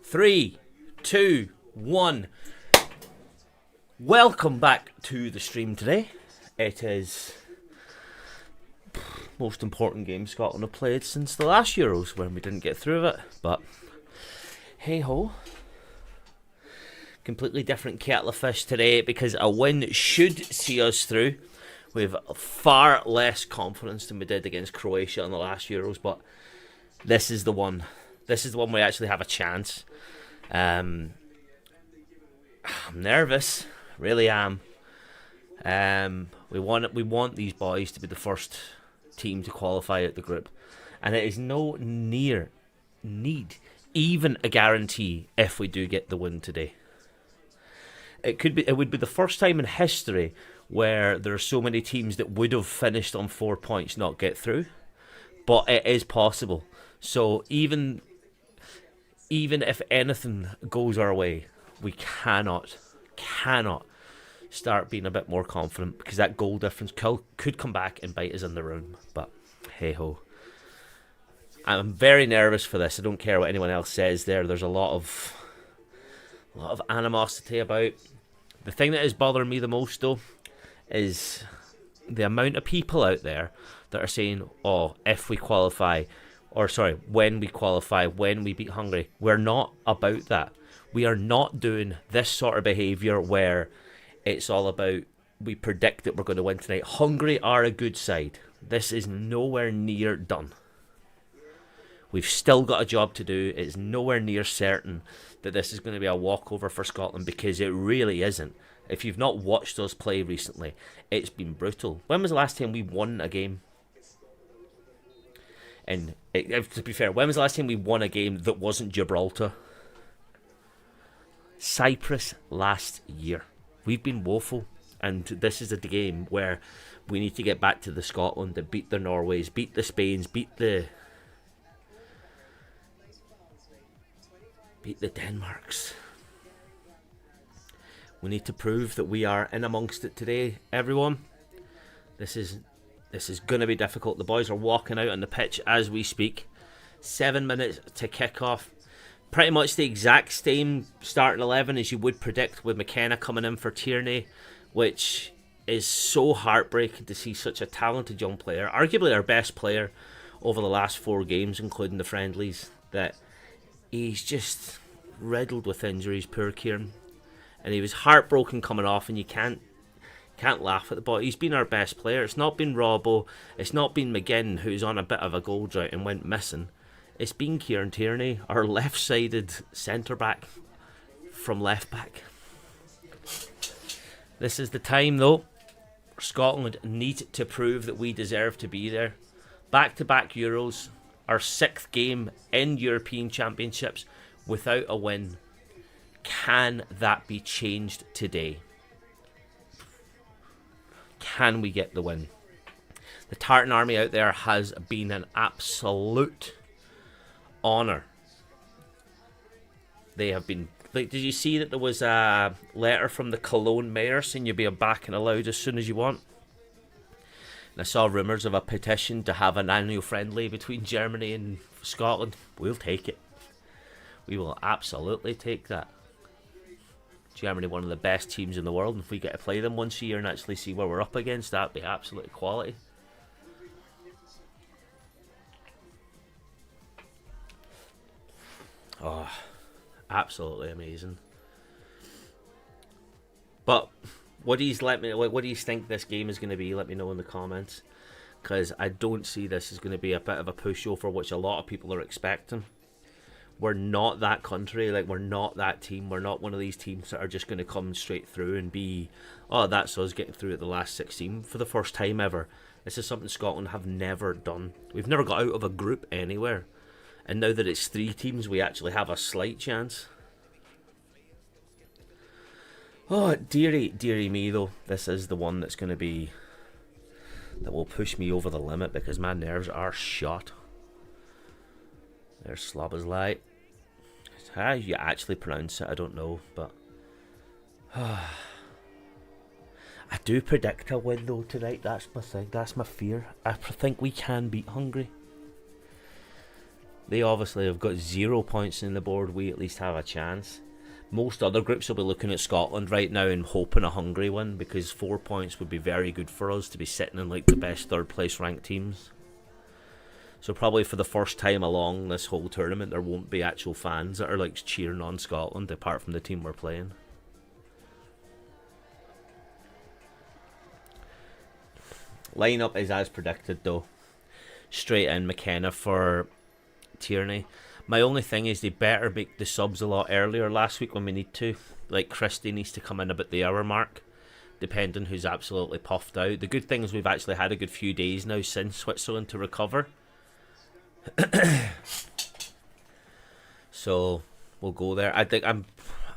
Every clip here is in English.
3, 2, 1. Welcome back to the stream today. It is most important game Scotland have played since the last Euros when we didn't get through it. But hey ho. Completely different kettle of fish today because a win should see us through. We have far less confidence than we did against Croatia in the last Euros, but this is the one. This is the one we actually have a chance. I'm nervous, really am. We want these boys to be the first team to qualify out the group, and it is no near need, even a guarantee if we do get the win today. It would be the first time in history where there are so many teams that would have finished on 4 points not get through, but it is possible. So even if anything goes our way, we cannot start being a bit more confident, because that goal difference could come back and bite us in the room. But hey ho, I'm very nervous for this. I don't care what anyone else says. There's a lot of animosity about. The thing that is bothering me the most though is the amount of people out there that are saying, oh, if we qualify, or sorry, when we qualify, when we beat Hungary. We're not about that. We are not doing this sort of behaviour where it's all about we predict that we're going to win tonight. Hungary are a good side. This is nowhere near done. We've still got a job to do. It's nowhere near certain that this is going to be a walkover for Scotland, because it really isn't. If you've not watched us play recently, it's been brutal. When was the last time we won a game? And to be fair, when was the last time we won a game that wasn't Gibraltar? Cyprus last year. We've been woeful, and this is a game where we need to get back to the Scotland that beat the Norways, beat the Spains, beat the Denmarks. We need to prove that we are in amongst it today, everyone. This is going to be difficult. The boys are walking out on the pitch as we speak. 7 minutes to kick off. Pretty much the exact same starting 11 as you would predict, with McKenna coming in for Tierney, which is so heartbreaking to see such a talented young player, arguably our best player over the last 4 games, including the friendlies, that he's just riddled with injuries, poor Kieran. And he was heartbroken coming off, and you can't laugh at the boy. He's been our best player. It's not been Robbo. It's not been McGinn, who's on a bit of a goal drought and went missing. It's been Kieran Tierney, our left-sided centre-back from left-back. This is the time, though. Scotland need to prove that we deserve to be there. Back-to-back Euros, our 6th game in European Championships without a win. Can that be changed today? Can we get the win? The Tartan Army out there has been an absolute honour. They have been. Like, did you see that there was a letter from the Cologne mayor saying you'll be back and allowed as soon as you want? And I saw rumours of a petition to have an annual friendly between Germany and Scotland. We'll take it. We will absolutely take that. Germany, one of the best teams in the world, and if we get to play them once a year and actually see where we're up against, that'd be absolute quality. Oh, absolutely amazing. But what do you think this game is going to be? Let me know in the comments, because I don't see this as going to be a bit of a pushover, which a lot of people are expecting. We're not that country, like, we're not that team. We're not one of these teams that are just going to come straight through and be, oh, that's us getting through at the last 16 for the first time ever. This is something Scotland have never done. We've never got out of a group anywhere. And now that it's 3 teams, we actually have a slight chance. Oh, dearie me, though. This is the one that's going to be, that will push me over the limit, because my nerves are shot. There's Slobozlai. How you actually pronounce it, I don't know, but I do predict a win though tonight. That's my thing. That's my fear. I think we can beat Hungary. They obviously have got 0 points in the board. We at least have a chance. Most other groups will be looking at Scotland right now and hoping a Hungary win, because 4 points would be very good for us to be sitting in like the best third place ranked teams. So probably for the first time along this whole tournament, there won't be actual fans that are like cheering on Scotland apart from the team we're playing. Lineup is as predicted though. Straight in McKenna for Tierney. My only thing is they better make the subs a lot earlier last week when we need to. Like Christie needs to come in about the hour mark, depending who's absolutely puffed out. The good thing is we've actually had a good few days now since Switzerland to recover. So we'll go there. I think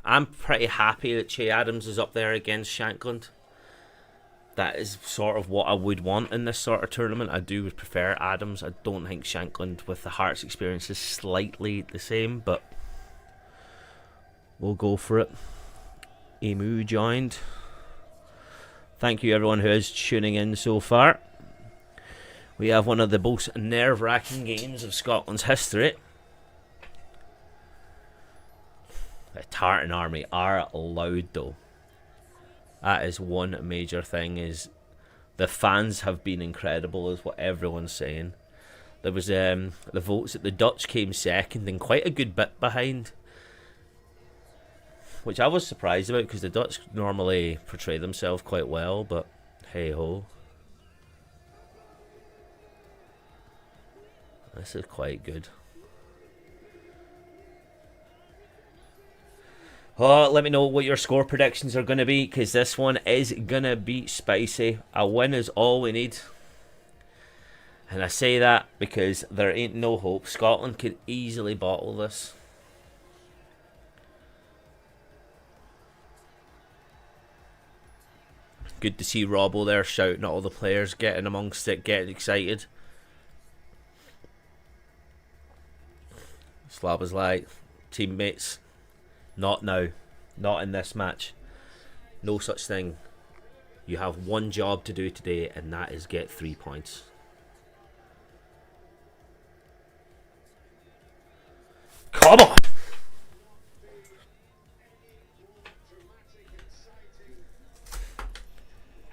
I'm pretty happy that Che Adams is up there against Shankland. That is sort of what I would want in this sort of tournament. I do prefer Adams. I don't think Shankland with the Hearts experience is slightly the same, but we'll go for it. Emu joined. Thank you everyone who is tuning in so far. We have one of the most nerve-wracking games of Scotland's history. The Tartan Army are loud though. That is one major thing, is the fans have been incredible is what everyone's saying. There was the votes that the Dutch came second and quite a good bit behind, which I was surprised about because the Dutch normally portray themselves quite well, but hey ho. This is quite good. Oh, let me know what your score predictions are going to be, because this one is going to be spicy. A win is all we need. And I say that because there ain't no hope. Scotland could easily bottle this. Good to see Robbo there shouting at all the players, getting amongst it, getting excited. Slava's like, teammates, not now, not in this match. No such thing. You have one job to do today, and that is get 3 points. Come on!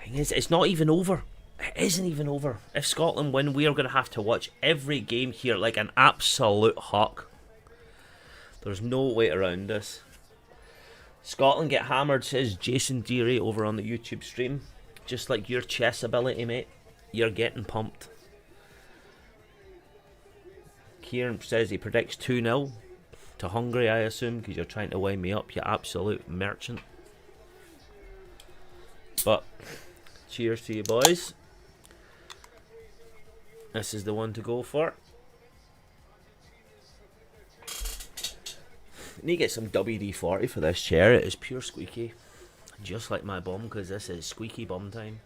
Thing is, it's not even over. It isn't even over. If Scotland win, we are going to have to watch every game here like an absolute hawk. There's no way around this. Scotland get hammered, says Jason Deary over on the YouTube stream. Just like your chess ability, mate. You're getting pumped. Kieran says he predicts 2-0 to Hungary, I assume, because you're trying to wind me up, you absolute merchant. But cheers to you boys. This is the one to go for. I need to get some WD-40 for this chair. It is pure squeaky. Just like my bum, because this is squeaky bum time.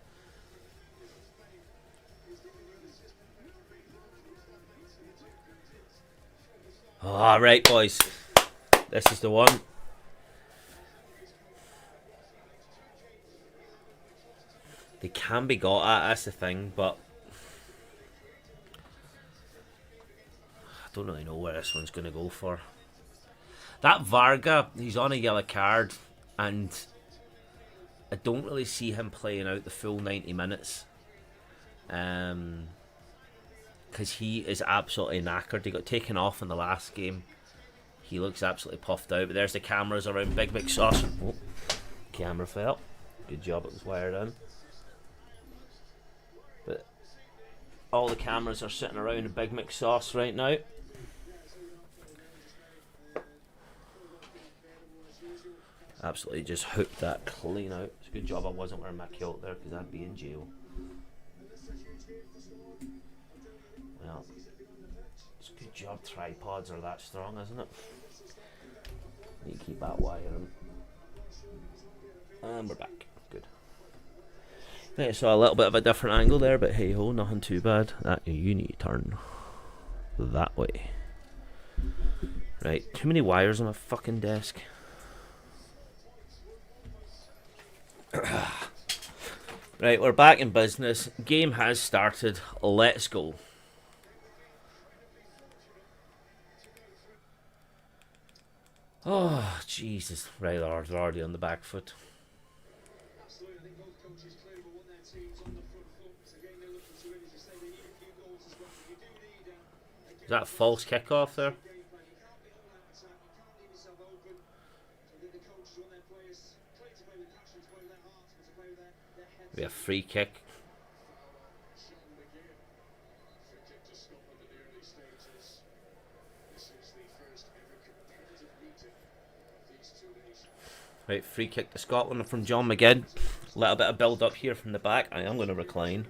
Alright boys. This is the one. They can be got at, that's the thing, but I don't really know where this one's going to go for. That Varga, he's on a yellow card, and I don't really see him playing out the full 90 minutes. Because he is absolutely knackered. He got taken off in the last game. He looks absolutely puffed out. But there's the cameras around Big McSauce. Oh, camera fell. Good job, it was wired in. But all the cameras are sitting around Big McSauce right now. Absolutely just hooked that clean out. It's a good job I wasn't wearing my kilt there, because I'd be in jail. Well, it's a good job tripods are that strong, isn't it? Need to keep that wire in. And we're back. Good. Okay, so a little bit of a different angle there, but hey ho, nothing too bad. That you need to turn that way. Right, too many wires on my fucking desk. Right, we're back in business. Game has started. Let's go. Oh, Jesus. Right, they're already on the back foot. Is that a false kickoff there? Maybe a free kick. Right, free kick to Scotland from John McGinn. A little bit of build up here from the back. I am going to recline.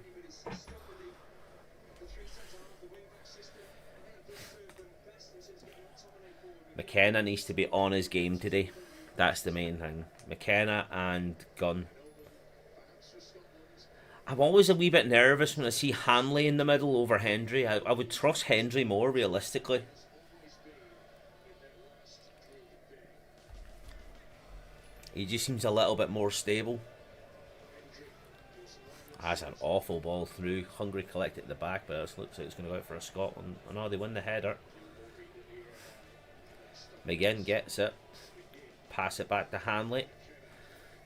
McKenna needs to be on his game today. That's the main thing. McKenna and Gunn. I'm always a wee bit nervous when I see Hanley in the middle over Hendry. I would trust Hendry more realistically. He just seems a little bit more stable. That's an awful ball through. Hungary collected at the back, but it looks like it's going to go out for a Scotland. Oh no, they win the header. McGinn gets it. Pass it back to Hanley.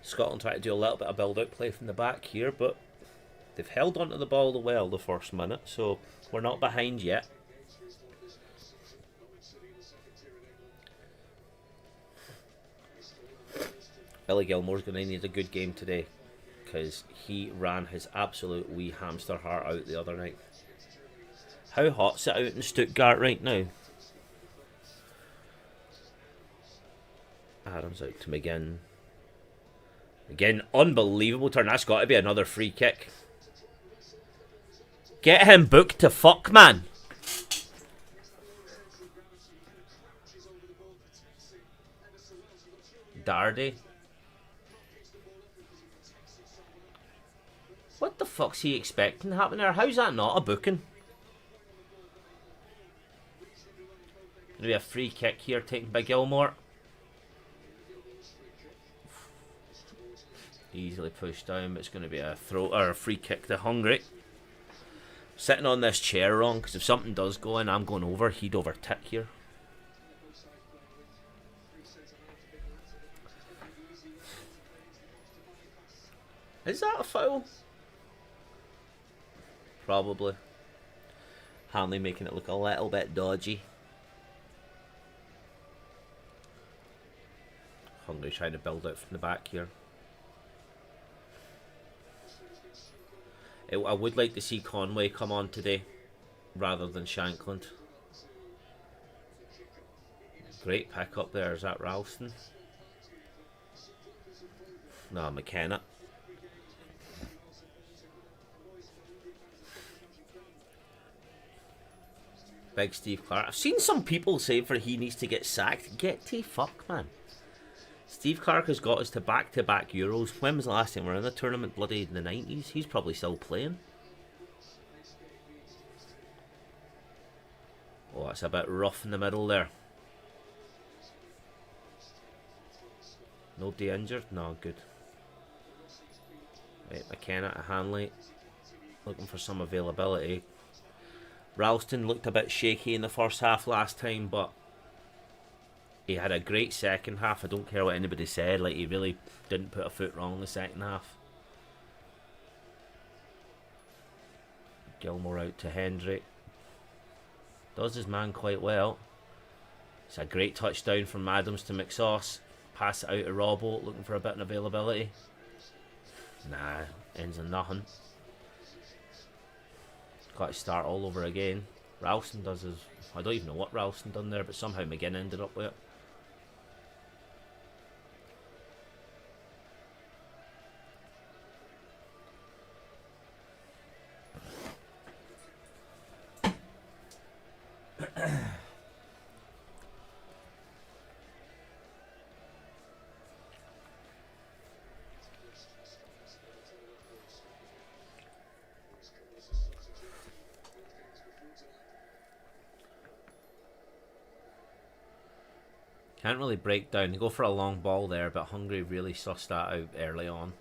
Scotland try to do a little bit of build-out play from the back here, but they've held onto the ball well the first minute, so we're not behind yet. Billy Gilmore's going to need a good game today because he ran his absolute wee hamster heart out the other night. How hot's it out in Stuttgart right now? Adams out to McGinn. Again, unbelievable turn. That's got to be another free kick. Get him booked to fuck, man. Dardy. What the fuck's he expecting to happen there? How's that not a booking? Gonna be a free kick here taken by Gilmore. Easily pushed down, but it's going to be a throw or a free kick to Hungary. Sitting on this chair wrong because if something does go in, I'm going over. He'd overtick here. Is that a foul? Probably. Hanley making it look a little bit dodgy. Hungary trying to build out from the back here. I would like to see Conway come on today rather than Shankland. Great pick up there. Is that Ralston? No, McKenna. Big Steve Clark. I've seen some people say for he needs to get sacked. Get to fuck, man. Steve Clark has got us to back-to-back Euros. When was the last time we were in the tournament? Bloody in the 90s. He's probably still playing. Oh, that's a bit rough in the middle there. Nobody injured? No, good. Right, McKenna to Hanley. Looking for some availability. Ralston looked a bit shaky in the first half last time, but he had a great second half. I don't care what anybody said. Like, he really didn't put a foot wrong in the second half. Gilmore out to Hendry. Does his man quite well. It's a great touchdown from Adams to McSauce. Pass it out to Robbo, looking for a bit of availability. Nah, ends in nothing. Got to start all over again. Ralston does his... I don't even know what Ralston done there, but somehow McGinn ended up with it. Can't really break down. They go for a long ball there, but Hungary really sussed that out early on.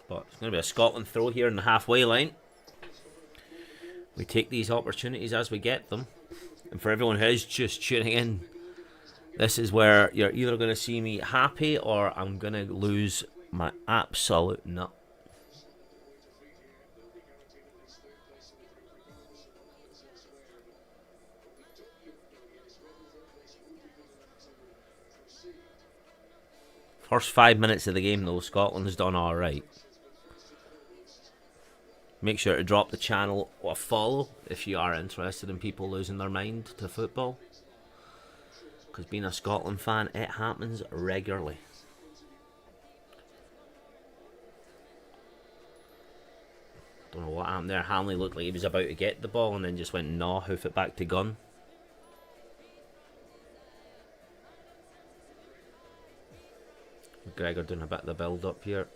But it's going to be a Scotland throw here in the halfway line. We take these opportunities as we get them. And for everyone who is just tuning in, This is where you're either going to see me happy or I'm going to lose my absolute nut. First 5 minutes of the game though, Scotland's done alright. Make sure to drop the channel a follow if you are interested in people losing their mind to football. Because being a Scotland fan, it happens regularly. Don't know what happened there. Hanley looked like he was about to get the ball and then just went nah, hoof it back to Gunn. McGregor doing a bit of the build up here.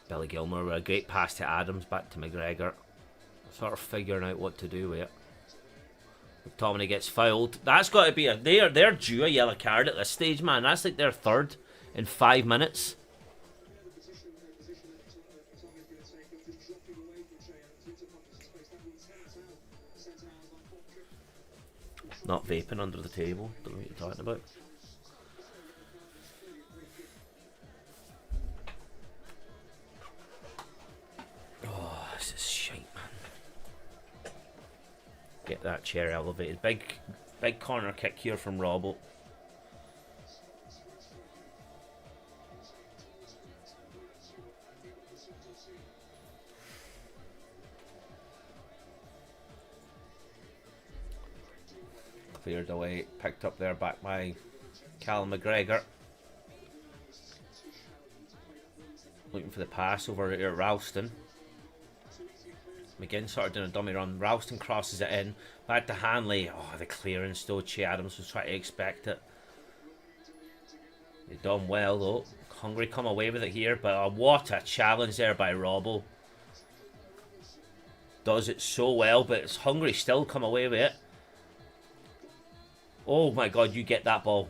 Billy Gilmore with a great pass to Adams, back to McGregor. Sort of figuring out what to do with it. McTominay gets fouled. That's got to be a... They're due a yellow card at this stage, man. That's like their third in 5 minutes. Not vaping under the table. Don't know what you're talking about. Oh, this is shite, man. Get that chair elevated. Big corner kick here from Robbo. Cleared away, picked up there back by Callum McGregor. Looking for the pass over here at Ralston. McGinn sort of doing a dummy run. Ralston crosses it in. Back to Hanley. Oh, the clearance though. Che Adams was trying to expect it. They done well though. Hungary come away with it here, but what a challenge there by Robbo. Does it so well, but it's Hungary still come away with it. Oh my god, you get that ball.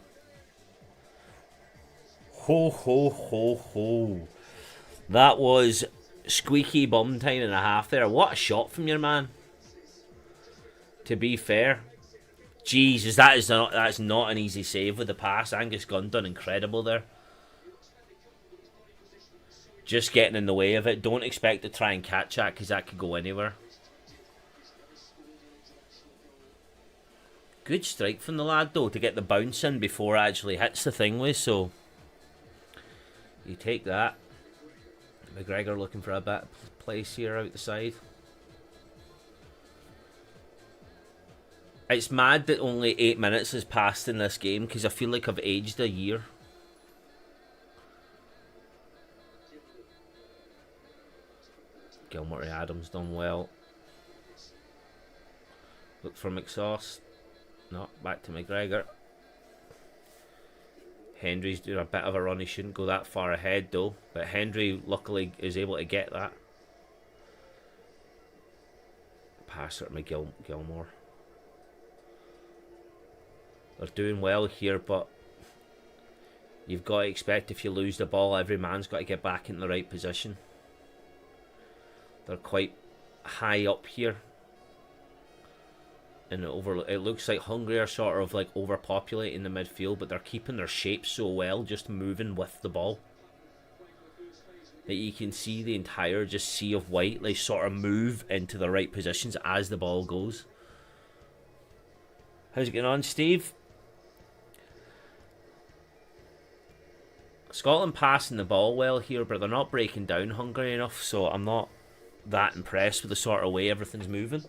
Ho, ho, ho, ho. That was squeaky bum time and a half there. What a shot from your man. To be fair. Jesus, that's not an easy save with the pass. Angus Gunn done incredible there. Just getting in the way of it. Don't expect to try and catch that because that could go anywhere. Good strike from the lad though to get the bounce in before it actually hits the thing with, so you take that. McGregor looking for a bit of place here out the side. It's mad that only 8 minutes has passed in this game because I feel like I've aged a year. Gilmore to Adams done well. Look for McSauce. No, back to McGregor. Hendry's doing a bit of a run. He shouldn't go that far ahead though. But Hendry luckily is able to get that. Pass it to Gilmore. They're doing well here, but you've got to expect if you lose the ball, every man's got to get back in the right position. They're quite high up here. And it looks like Hungary are sort of like overpopulating the midfield, but they're keeping their shape so well, just moving with the ball, that you can see the entire just sea of white. They sort of move into the right positions as the ball goes. How's it going on, Steve? Scotland passing the ball well here, but they're not breaking down Hungary enough, so I'm not that impressed with the sort of way everything's moving.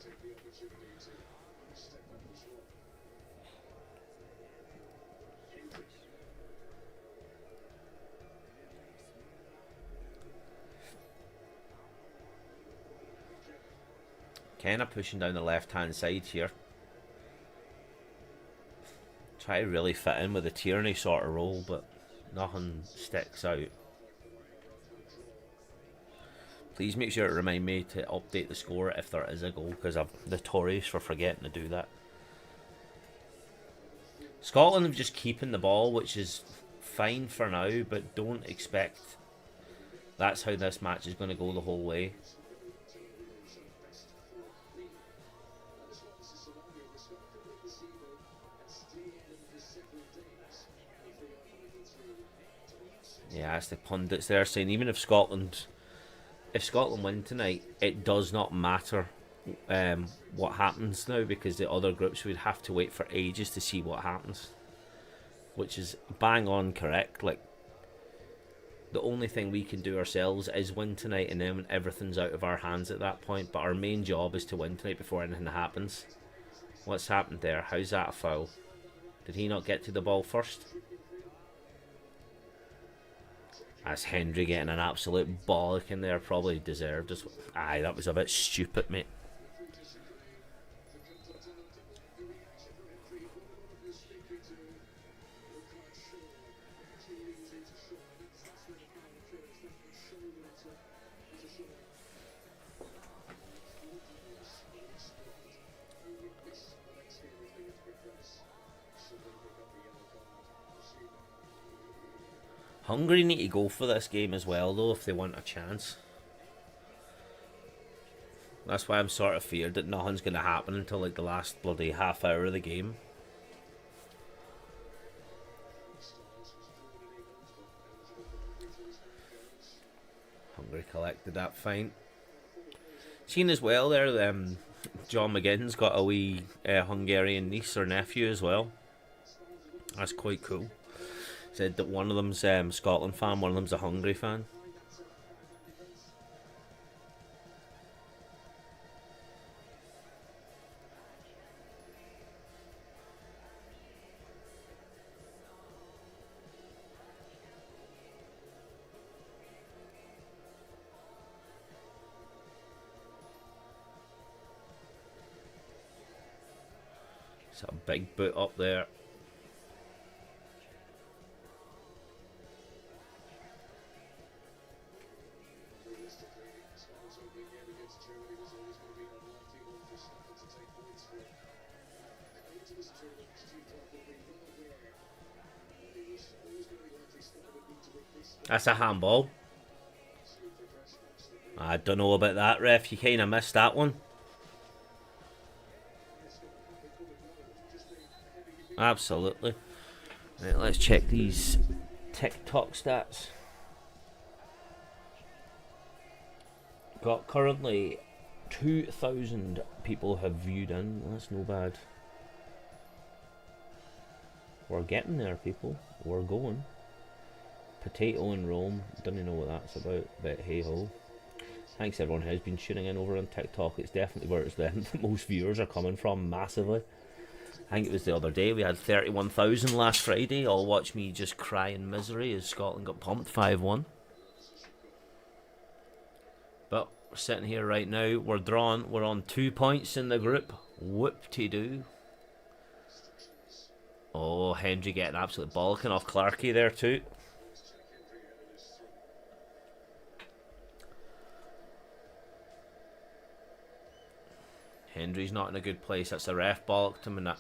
Kind of pushing down the left hand side here. Try to really fit in with the Tierney sort of role, but nothing sticks out. Please make sure to remind me to update the score if there is a goal, because I'm notorious for forgetting to do that. Scotland have just keeping the ball, which is fine for now, but don't expect that's how this match is going to go the whole way. Yeah, it's the pundits there saying even if Scotland win tonight, it does not matter what happens now, because the other groups would have to wait for ages to see what happens, which is bang on correct. Like, the only thing we can do ourselves is win tonight, and then everything's out of our hands at that point. But our main job is to win tonight before anything happens. What's happened there? How's that a foul? Did he not get to the ball first? That's Hendry getting an absolute bollock in there. Probably deserved as well. Aye, that was a bit stupid, mate. Hungary need to go for this game as well, though, if they want a chance. That's why I'm sort of feared that nothing's going to happen until like the last bloody half hour of the game. Hungary collected that fine. Seen as well there, John McGinn's got a wee Hungarian niece or nephew as well. That's quite cool. Said that one of them's Scotland fan, one of them's a Hungary fan. It's a big boot up there. That's a handball. I don't know about that, ref. You kind of missed that one. Absolutely. Right, let's check these TikTok stats. Got currently 2,000 people have viewed in. That's no bad. We're getting there, people. We're going. Potato in Rome. Don't know what that's about, but hey ho. Thanks everyone who's been tuning in over on TikTok. It's definitely where the most viewers are coming from, massively. I think it was the other day we had 31,000 last Friday. All watch me just cry in misery as Scotland got pumped 5-1. But we're sitting here right now. We're drawn. We're on 2 points in the group. Whoop-de-doo. Oh, Hendry getting absolute bollocking off Clarkey there too. Hendry's not in a good place. That's a ref bollocked him, and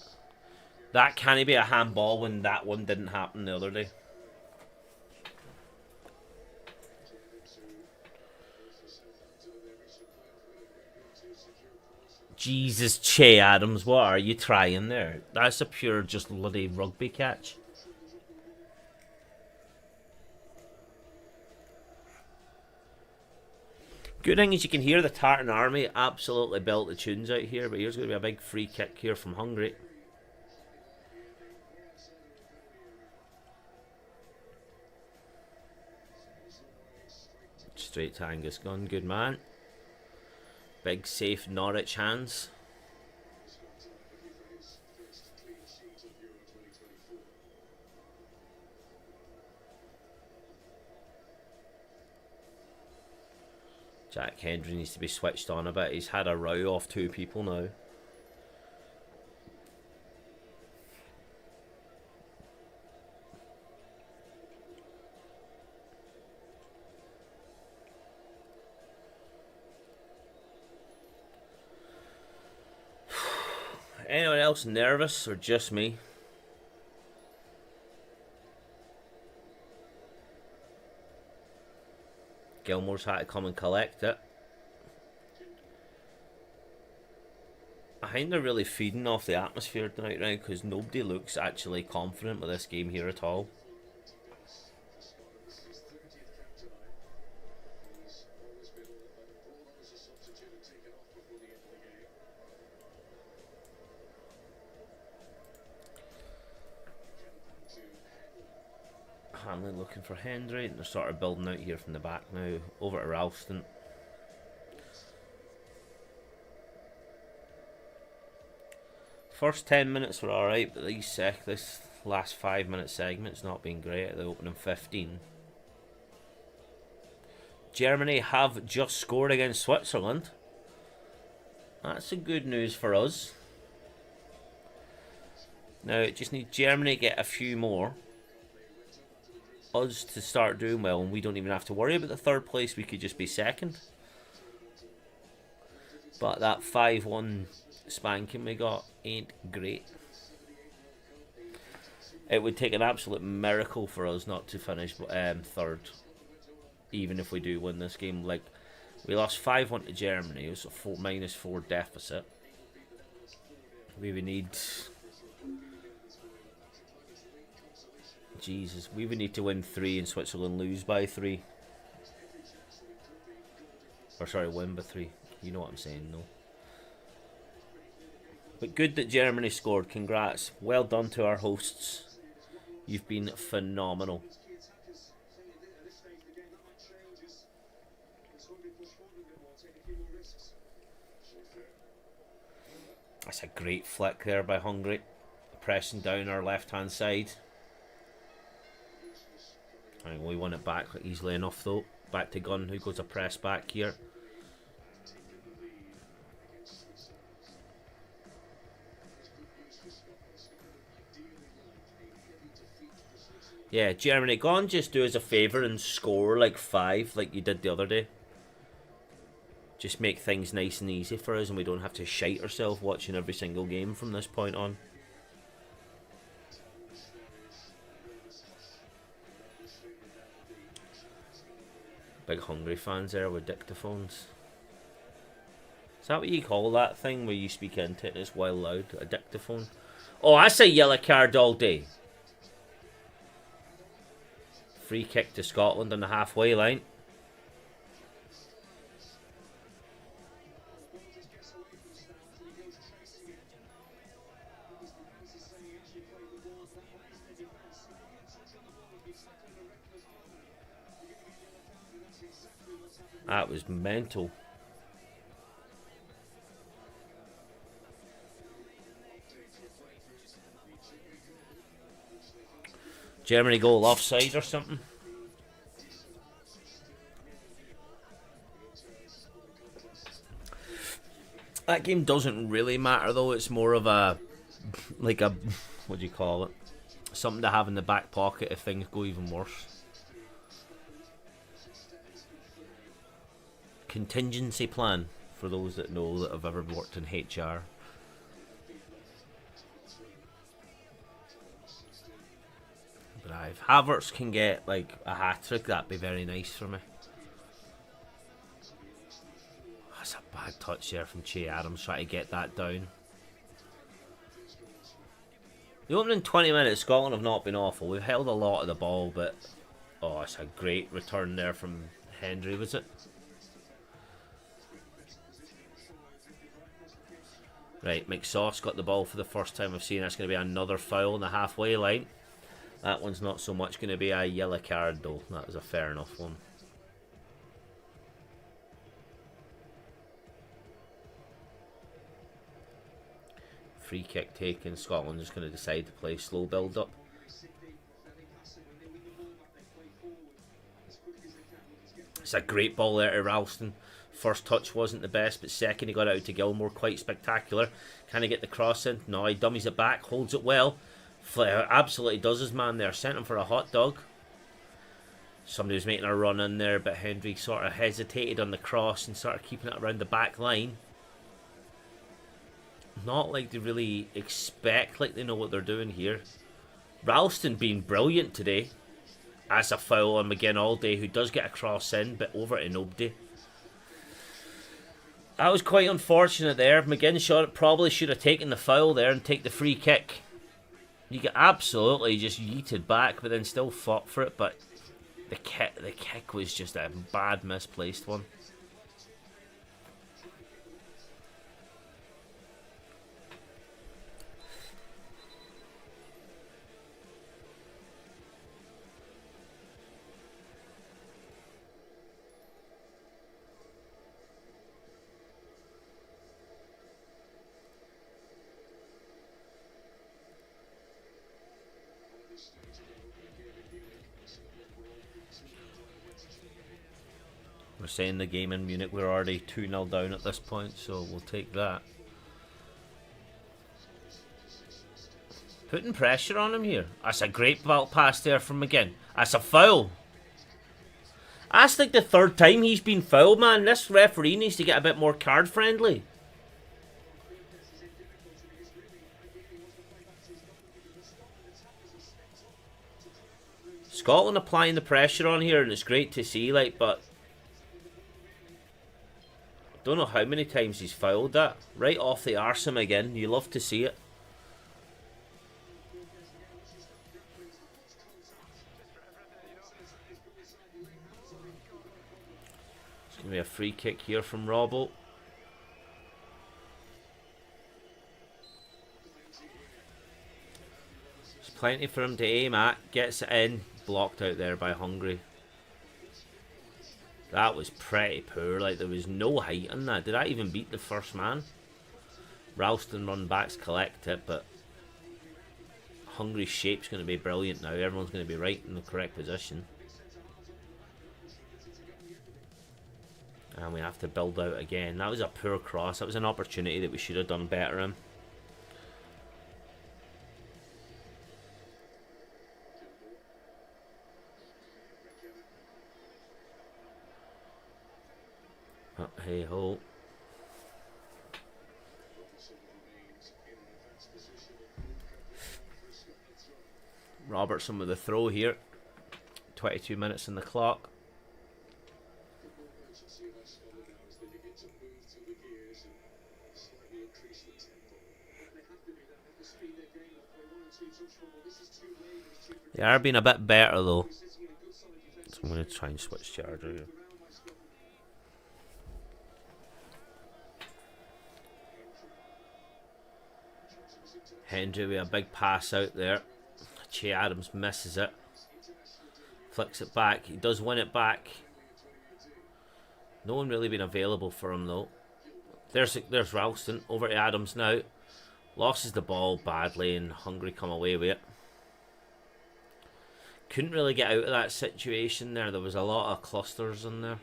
that can't be a handball when that one didn't happen the other day. Jesus, Che Adams, what are you trying there? That's a pure just bloody rugby catch. Good thing is you can hear the Tartan Army absolutely belt the tunes out here, but here's going to be a big free kick here from Hungary. Straight to Angus Gunn, good man. Big safe Norwich hands. Jack Hendry needs to be switched on a bit. He's had a row off 2 people now. Anyone else nervous or just me? Gilmore's had to come and collect it. I think they're really feeding off the atmosphere tonight now, because nobody looks actually confident with this game here at all. Hamlin looking for Hendry, and they're sort of building out here from the back now. Over to Ralston. First 10 minutes were alright, but this last 5 minute segment's not been great at the opening 15. Germany have just scored against Switzerland. That's a good news for us. Now it just needs Germany to get a few more. Us to start doing well, and we don't even have to worry about the third place. We could just be second. But that 5-1 spanking we got ain't great. It would take an absolute miracle for us not to finish third, even if we do win this game. Like, we lost 5-1 to Germany. It was a -4 deficit. We would need... Jesus, we would need to win 3 and Switzerland lose by 3. Or sorry, win by 3. You know what I'm saying, no. But good that Germany scored. Congrats. Well done to our hosts. You've been phenomenal. That's a great flick there by Hungary. Pressing down our left-hand side. I think we won it back easily enough though. Back to Gunn, who goes a press back here. Yeah, Germany, go on, just do us a favour and score like 5 like you did the other day. Just make things nice and easy for us, and we don't have to shite ourselves watching every single game from this point on. Big Hungry fans there with dictaphones. Is that what you call that thing where you speak into it and it's well loud? A dictaphone? Oh, that's a yellow card all day. Free kick to Scotland on the halfway line. That was mental. Germany goal offside or something. That game doesn't really matter though. It's more of a, like a, what do you call it? Something to have in the back pocket if things go even worse. Contingency plan for those that know that have ever worked in HR. But if Havertz can get like a hat-trick, that'd be very nice for me. That's a bad touch there from Che Adams trying to get that down. The opening 20 minutes, Scotland have not been awful. We've held a lot of the ball, but oh, it's a great return there from Hendry, was it? Right, McSauce got the ball for the first time I've seen. That's going to be another foul on the halfway line. That one's not so much going to be a yellow card though. That was a fair enough one. Free kick taken. Scotland just going to decide to play slow build up. It's a great ball there to Ralston. First touch wasn't the best, but second he got out to Gilmore, quite spectacular. Can he get the cross in? No, he dummies it back, holds it well. Absolutely does his man there. Sent him for a hot dog. Somebody was making a run in there, but Hendry sort of hesitated on the cross and started keeping it around the back line. Not like they really expect, like they know what they're doing here. Ralston being brilliant today. That's a foul on McGinn all day, who does get a cross in, but over to nobody. That was quite unfortunate there. McGinn shot, probably should have taken the foul there and take the free kick. You get absolutely just yeeted back, but then still fought for it. But the kick was just a bad misplaced one. We're saying the game in Munich, we're already 2-0 down at this point, so we'll take that. Putting pressure on him here. That's a great belt pass there from McGinn. That's a foul. That's like the third time he's been fouled, man. This referee needs to get a bit more card friendly. Scotland applying the pressure on here, and it's great to see, like, but I don't know how many times he's fouled that. Right off the arse him again. You love to see it. It's going to be a free kick here from Robbo. There's plenty for him to aim at. Gets it in. Blocked out there by Hungary. That was pretty poor. Like, there was no height on that. Did that even beat the first man? Ralston run backs collect it, but Hungary's shape's going to be brilliant now. Everyone's going to be right in the correct position. And we have to build out again. That was a poor cross. That was an opportunity that we should have done better in. Oh, hey ho. Robertson with the throw here. 22 minutes in the clock. They are being a bit better though. So I'm going to try and switch charger here. Hendry with a big pass out there. Che Adams misses it. Flicks it back. He does win it back. No one really been available for him though. There's Ralston over to Adams now. Loses the ball badly and Hungary come away with it. Couldn't really get out of that situation there. There was a lot of clusters in there.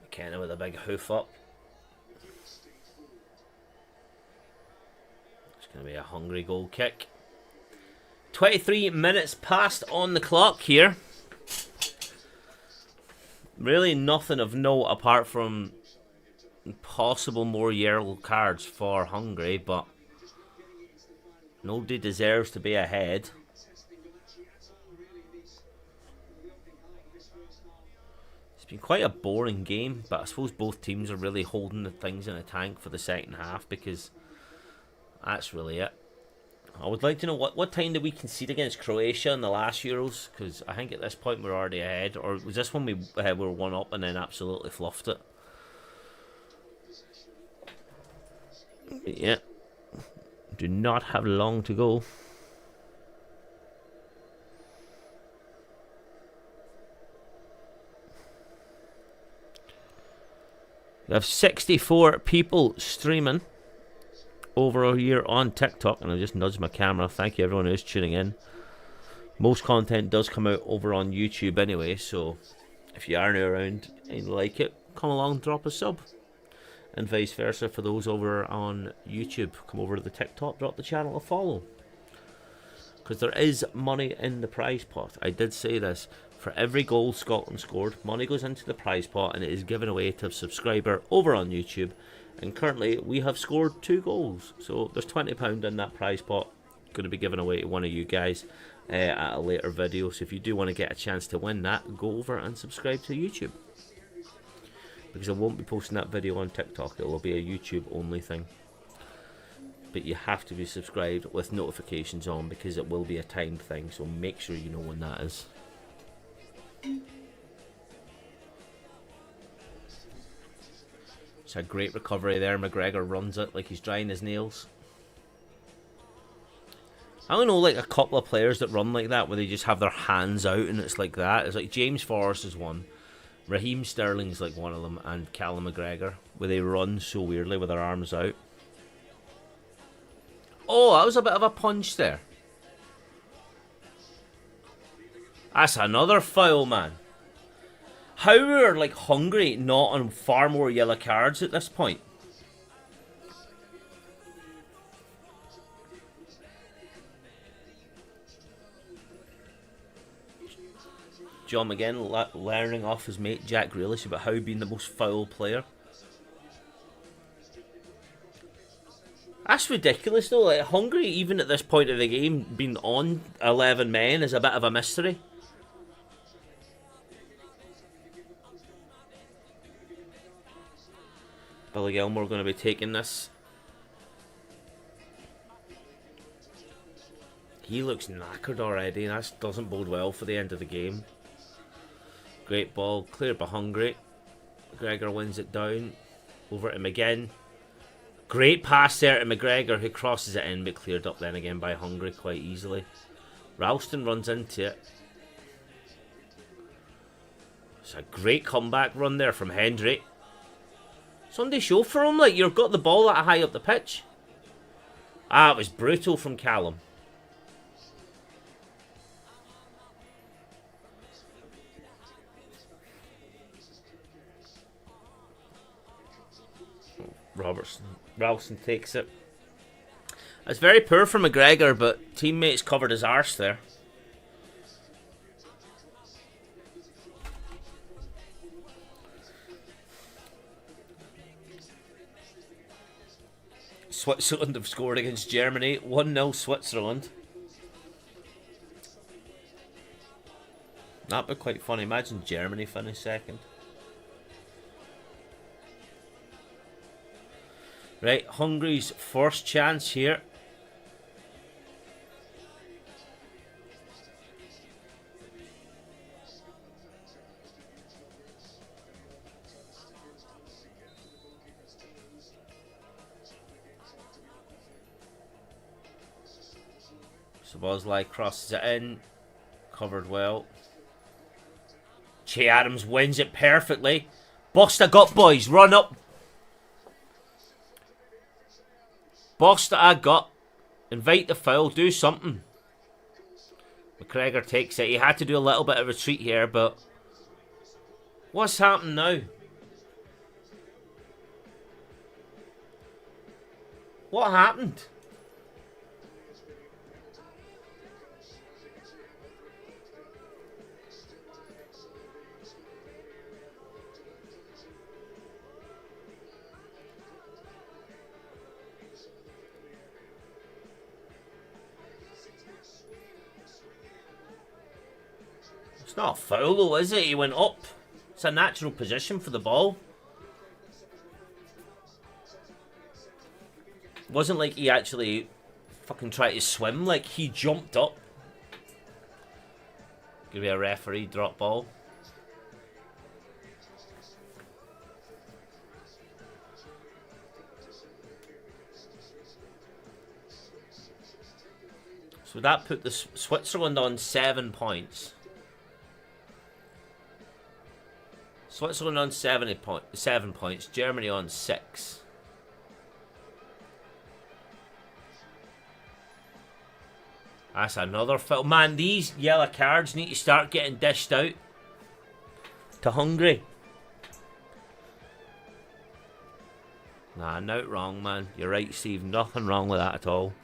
McKenna with a big hoof up. It's going to be a Hungary goal kick. 23 minutes passed on the clock here. Really nothing of note apart from possible more yellow cards for Hungary, but nobody deserves to be ahead. Been quite a boring game, but I suppose both teams are really holding the things in a tank for the second half, because that's really it. I would like to know what time did we concede against Croatia in the last Euros, because I think at this point we're already ahead, or was this when we were 1-up and then absolutely fluffed it? Yeah, do not have long to go. We have 64 people streaming over here on TikTok, and I just nudged my camera. Thank you everyone who's tuning in. Most content does come out over on YouTube anyway, so if you are new around and like it, come along, drop a sub. And vice versa for those over on YouTube. Come over to the TikTok, drop the channel a follow. Because there is money in the prize pot. I did say this. For every goal Scotland scored, money goes into the prize pot and it is given away to a subscriber over on YouTube. And currently we have scored 2 goals. So there's £20 in that prize pot going to be given away to one of you guys at a later video. So if you do want to get a chance to win that, go over and subscribe to YouTube. Because I won't be posting that video on TikTok. It will be a YouTube only thing. But you have to be subscribed with notifications on, because it will be a timed thing. So make sure you know when that is. It's a great recovery there. McGregor runs it like he's drying his nails. I don't know, like a couple of players that run like that, where they just have their hands out and it's like that. It's like James Forrest is one, Raheem Sterling's like one of them, and Callum McGregor, where they run so weirdly with their arms out. Oh, that was a bit of a punch there. That's another foul, man. How are, like, Hungary not on far more yellow cards at this point? John McGinn learning off his mate Jack Grealish about how being the most foul player. That's ridiculous though. Like, Hungary, even at this point of the game, being on 11 men is a bit of a mystery. Billy Gilmore going to be taking this. He looks knackered already, and that doesn't bode well for the end of the game. Great ball, cleared by Hungary. McGregor wins it down. Over to McGinn. Great pass there to McGregor, who crosses it in, but cleared up then again by Hungary quite easily. Ralston runs into it. It's a great comeback run there from Hendry. Sunday show for him, like, you've got the ball that high up the pitch. Ah, it was brutal from Callum. Ralston takes it. It's very poor from McGregor, but teammates covered his arse there. Switzerland have scored against Germany. 1-0 Switzerland. That'd be quite funny. Imagine Germany finish second. Right, Hungary's first chance here. Szoboszlai crosses it in. Covered well. Che Adams wins it perfectly. Bust a gut, boys. Run up. Bust a gut. Invite the foul. Do something. McGregor takes it. He had to do a little bit of retreat here, but what's happened now? What happened? It's not a foul though, is it? He went up. It's a natural position for the ball. It wasn't like he actually fucking tried to swim, like he jumped up. Gonna be a referee drop ball. So that put the Switzerland on 7 points. Switzerland on 7 points. Germany on 6. That's another foul. Man, these yellow cards need to start getting dished out to Hungary. Nah, not wrong, man. You're right, Steve. Nothing wrong with that at all.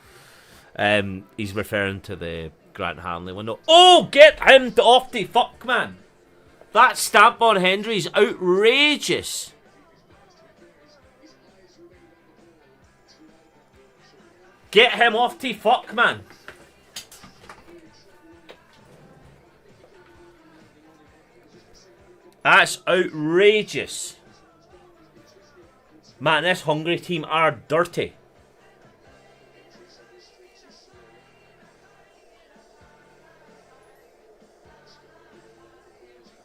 He's referring to the Grant Hanley window. Oh, get him off the fuck, man. That stamp on Hendry's outrageous. Get him off the fuck, man. That's outrageous. Man, this Hungary team are dirty.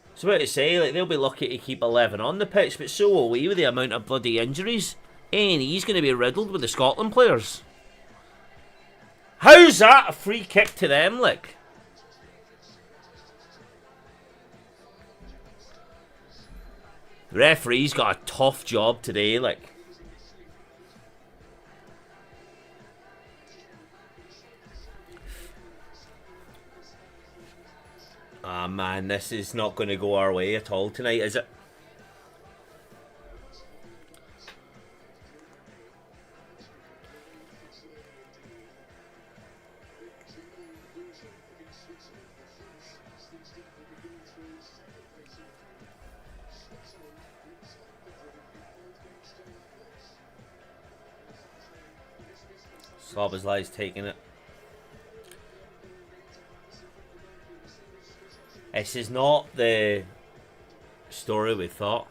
I was about to say, like, they'll be lucky to keep 11 on the pitch, but so will we with the amount of bloody injuries. A&E's going to be riddled with the Scotland players. How's that a free kick to them, like? The referee's got a tough job today, like. Ah man, this is not going to go our way at all tonight, is it? Slobozlai's taking it. This is not the story we thought.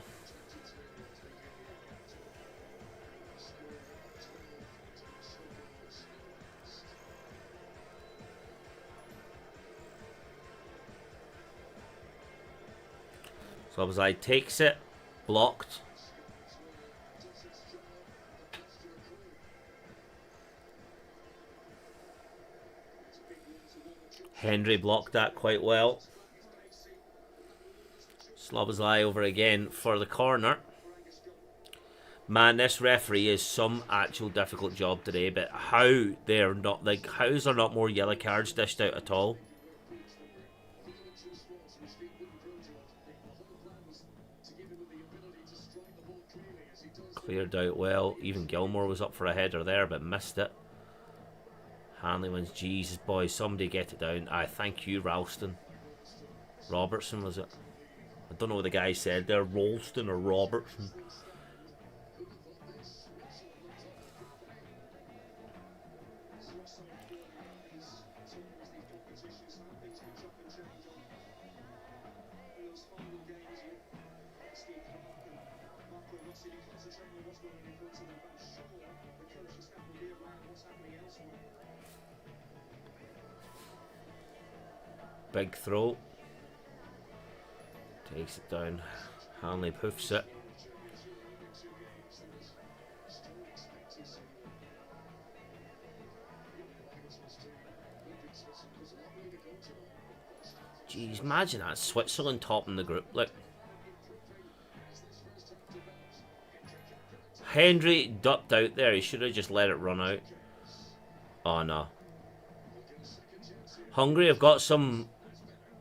Slobozlai takes it, blocked. Henry blocked that quite well. Slobozlai over again for the corner. Man, this referee is some actual difficult job today, but how they're not, like, how is there not more yellow cards dished out at all? Cleared out well. Even Gilmore was up for a header there, but missed it. Hanley wins. Jesus, boys, somebody get it down. Thank you, Ralston. Robertson, was it? I don't know what the guy said there, Ralston or Robertson. Big throw. Takes it down. Hanley poofs it. Jeez, imagine that. Switzerland topping the group. Look. Henry ducked out there. He should have just let it run out. Oh no. Hungary have got some...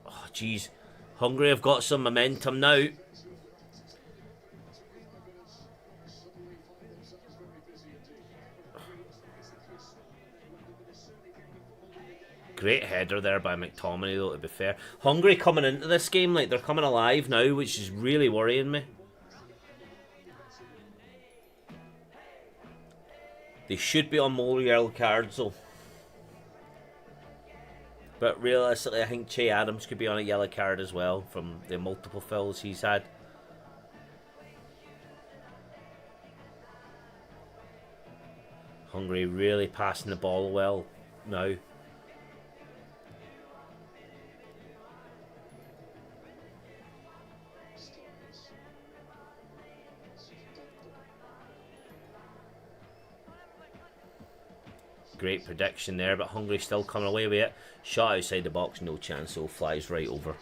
Oh jeez. Hungary have got some momentum now. Great header there by McTominay, though, to be fair. Hungary coming into this game, like, they're coming alive now, which is really worrying me. They should be on more yellow cards, though. But realistically, I think Che Adams could be on a yellow card as well from the multiple fouls he's had. Hungary really passing the ball well now. Great prediction there, but Hungary still coming away with it. Shot outside the box, no chance, so flies right over.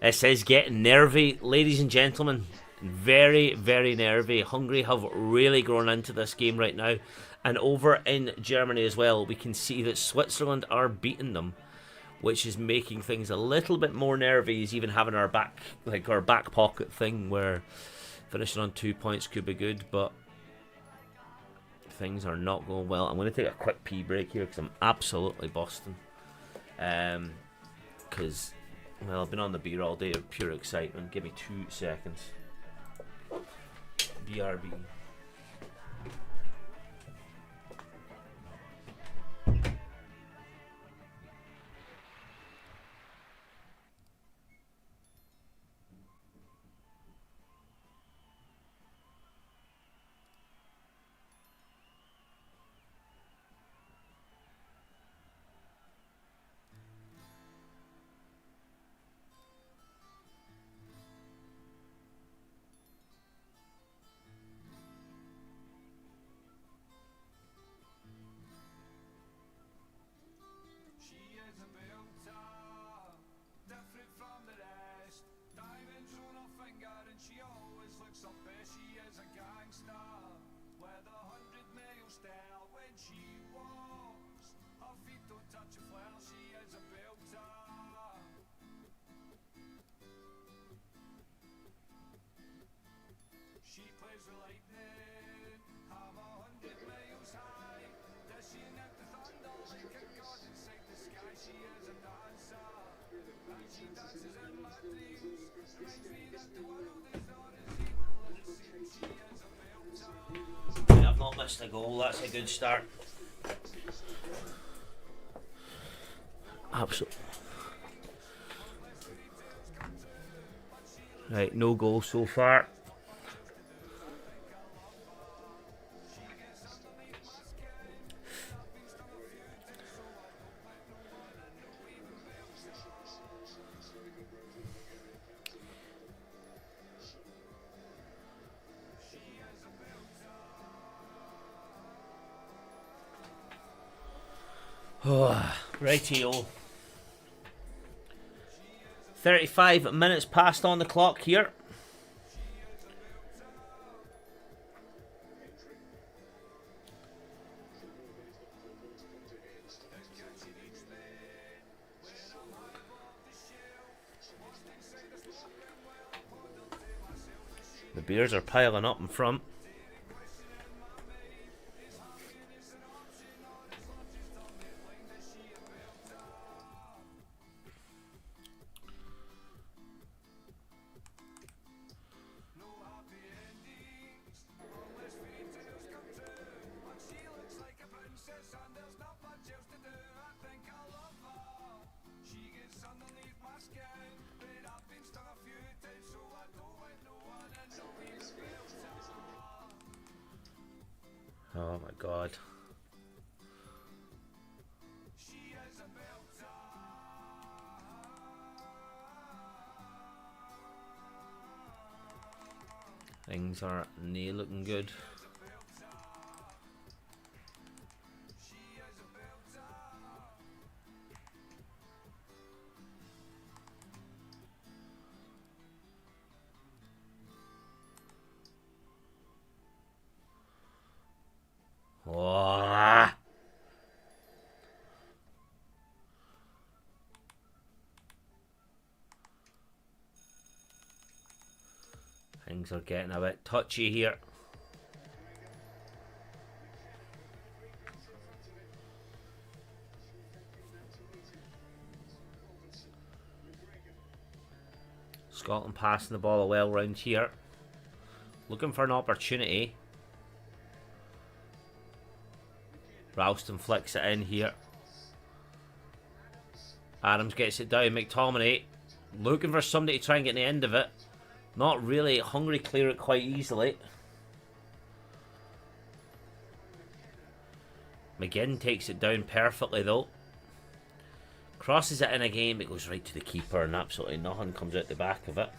This is getting nervy, ladies and gentlemen. Very, very nervy. Hungary have really grown into this game right now. And over in Germany as well, we can see that Switzerland are beating them, which is making things a little bit more nervy. He's even having our back pocket thing where finishing on 2 points could be good, but things are not going well. I'm going to take a quick pee break here because I'm absolutely busting. Because, well, I've been on the beer all day of pure excitement. Give me 2 seconds. BRB. I've not missed a goal, that's a good start. Absolutely. Right, no goals so far. Oh, rightio. 35 minutes passed on the clock here. The beers are piling up in front. Oh my god. Things are not looking good. Oh. Things are getting a bit touchy here. Scotland passing the ball well round here. Looking for an opportunity. Ralston flicks it in here. Adams gets it down. McTominay looking for somebody to try and get the end of it. Not really. Hungary clear it quite easily. McGinn takes it down perfectly though. Crosses it in again, it goes right to the keeper and absolutely nothing comes out the back of it.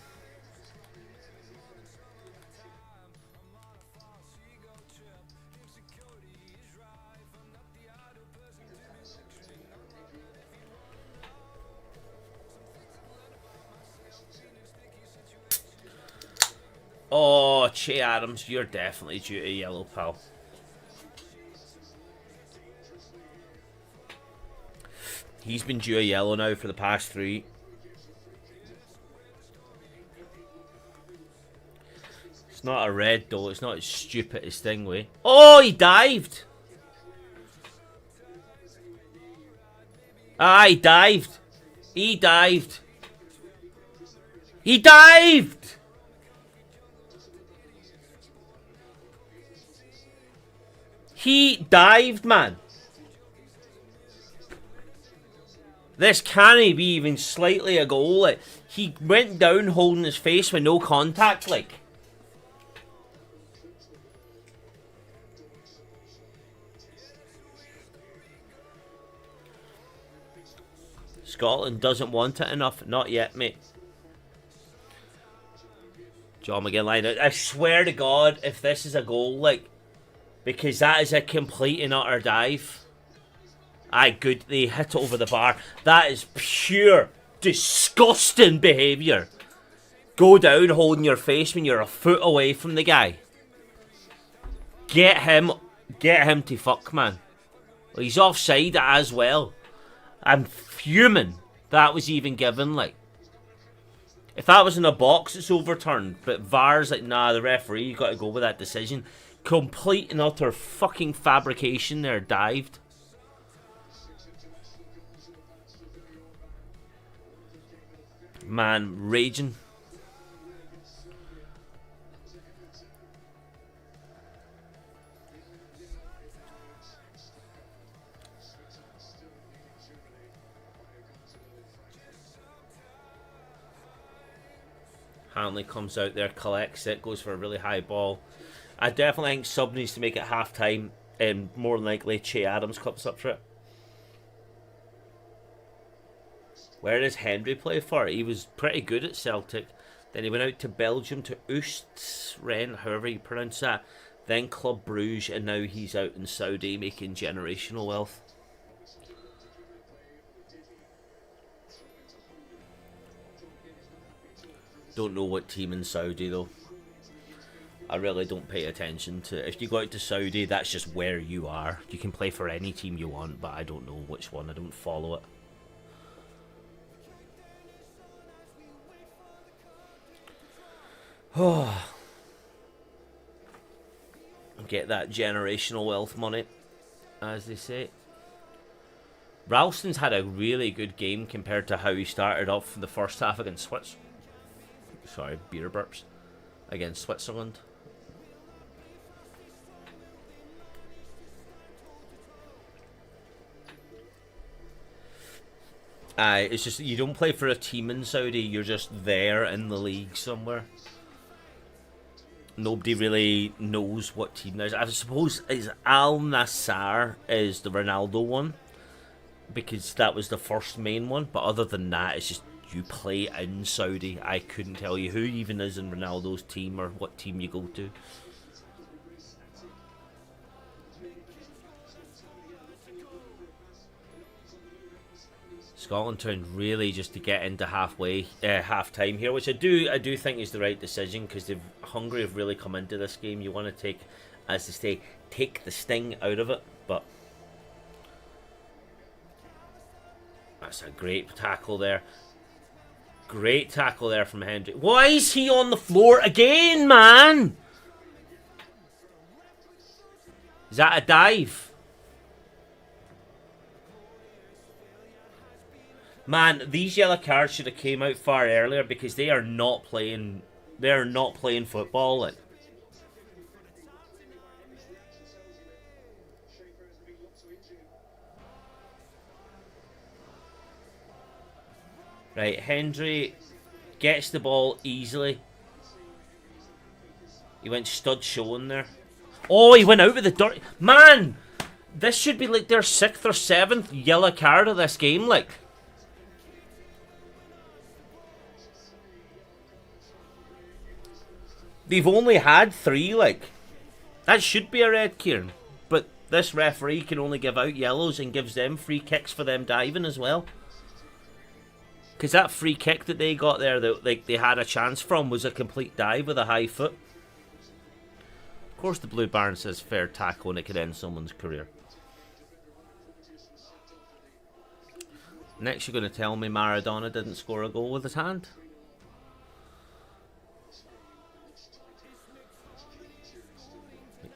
Oh, Che Adams, you're definitely due to yellow, pal. He's been due a yellow now for the past 3. It's not a red though, it's not as stupid as Stingway. Oh, he dived! Ah, he dived! He dived! He dived! He dived, man. This can't be even slightly a goal. Like, he went down holding his face with no contact, like. Scotland doesn't want it enough. Not yet, mate. John McGinn line out. I swear to God, if this is a goal, like, because that is a complete and utter dive. Aye, good. They hit it over the bar. That is pure, disgusting behaviour. Go down holding your face when you're a foot away from the guy. Get him to fuck, man. Well, he's offside as well. I'm fuming that was even given, like. If that was in a box, it's overturned. But VAR's like, nah, the referee, you got to go with that decision. Complete and utter fucking fabrication there, dived. Man, raging. Hanley comes out there, collects it, goes for a really high ball. I definitely think sub needs to make it half time, and more than likely Che Adams comes up for it. Where does Henry play for? He was pretty good at Celtic. Then he went out to Belgium, to Oostren, however you pronounce that. Then Club Bruges, and now he's out in Saudi making generational wealth. Don't know what team in Saudi though. I really don't pay attention to. If you go out to Saudi, that's just where you are. You can play for any team you want, but I don't know which one. I don't follow it. Oh, get that generational wealth money, as they say. Ralston's had a really good game compared to how he started off in the first half against Switzerland. Sorry, beer burps. Against Switzerland. It's just you don't play for a team in Saudi. You're just there in the league somewhere. Nobody really knows what team there's. I suppose is Al Nassr is the Ronaldo one, because that was the first main one. But other than that, it's just you play in Saudi. I couldn't tell you who even is in Ronaldo's team or what team you go to. Scotland turned really just to get into half time here, which I do think is the right decision, because Hungary have really come into this game. You want to take, as they say, take the sting out of it. But that's a great tackle there. Great tackle there from Hendry. Why is he on the floor again, man? Is that a dive? Man, these yellow cards should have came out far earlier, because they are not playing. They are not playing football. Like. Right, Hendry gets the ball easily. He went stud showing there. Oh, he went out with the dirt. Man, this should be like their 6th or 7th yellow card of this game, like. They've only had 3, like. That should be a red, Kieran. But this referee can only give out yellows and gives them free kicks for them diving as well. Because that free kick that they got there, that like they had a chance from, was a complete dive with a high foot. Of course the Blue Baron says fair tackle and it could end someone's career. Next you're going to tell me Maradona didn't score a goal with his hand?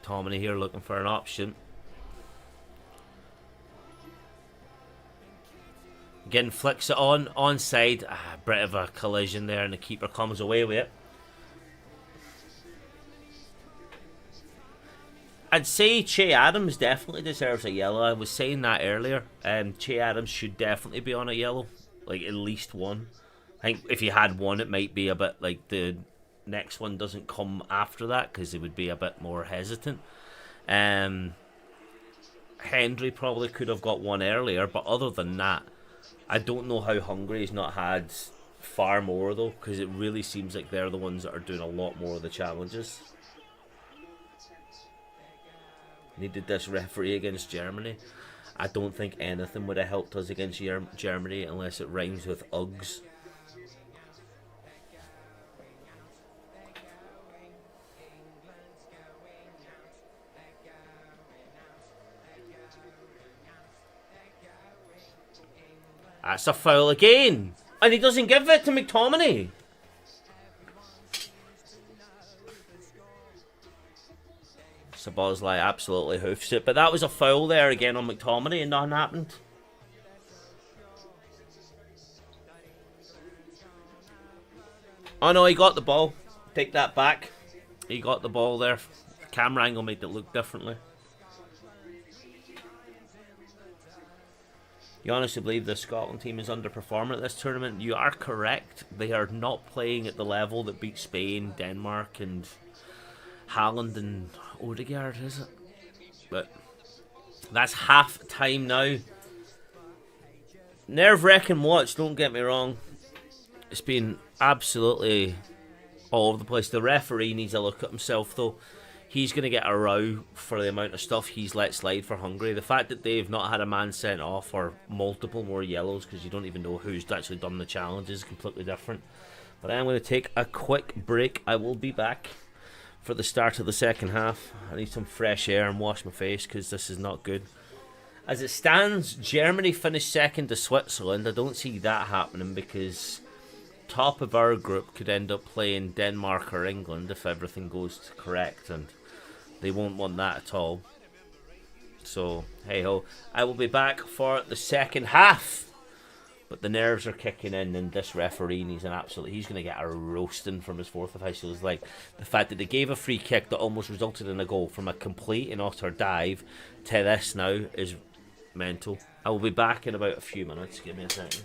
McTominay here looking for an option. Again, flicks it on, onside. Bit of a collision there, and the keeper comes away with it. I'd say Che Adams definitely deserves a yellow. I was saying that earlier. Che Adams should definitely be on a yellow, like at least one. I think if he had one, it might be a bit like the next one doesn't come after that, because it would be a bit more hesitant. Hendry probably could have got one earlier, but other than that, I don't know how Hungary's not had far more though, because it really seems like they're the ones that are doing a lot more of the challenges. Needed this referee against Germany. I don't think anything would have helped us against Germany unless it rhymes with Uggs. That's a foul again. And he doesn't give it to McTominay. Bosley absolutely hoofs it. But that was a foul there again on McTominay and nothing happened. Oh no, he got the ball. Take that back. He got the ball there. Camera angle made it look differently. You honestly believe the Scotland team is underperforming at this tournament? You are correct. They are not playing at the level that beat Spain, Denmark, and Haaland and Odegaard, is it? But that's half time now. Nerve-wracking watch, don't get me wrong. It's been absolutely all over the place. The referee needs a look at himself, though. He's going to get a row for the amount of stuff he's let slide for Hungary. The fact that they've not had a man sent off or multiple more yellows, because you don't even know who's actually done the challenge, is completely different. But I am going to take a quick break. I will be back for the start of the second half. I need some fresh air and wash my face, because this is not good. As it stands, Germany finished second to Switzerland. I don't see that happening, because top of our group could end up playing Denmark or England if everything goes correct, and they won't want that at all. So, hey ho. I will be back for the second half. But the nerves are kicking in, and this referee needs an absolute... He's going to get a roasting from his fourth officials. Like, the fact that they gave a free kick that almost resulted in a goal from a complete and utter dive to this now is mental. I will be back in about a few minutes. Give me a second.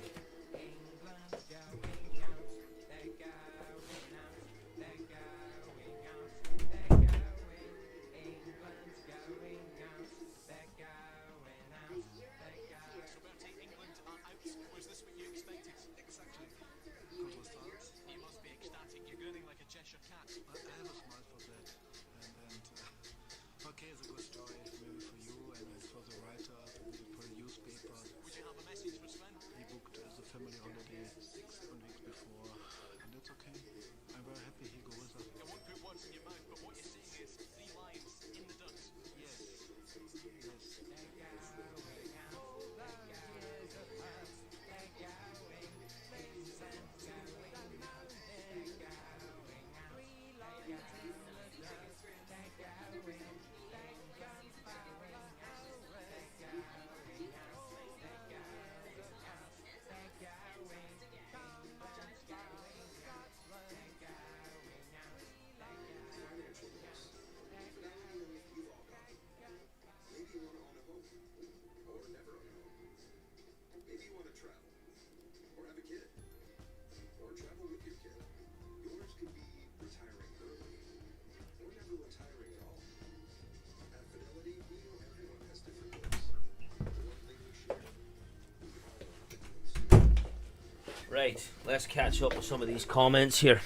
Right, let's catch up with some of these comments here.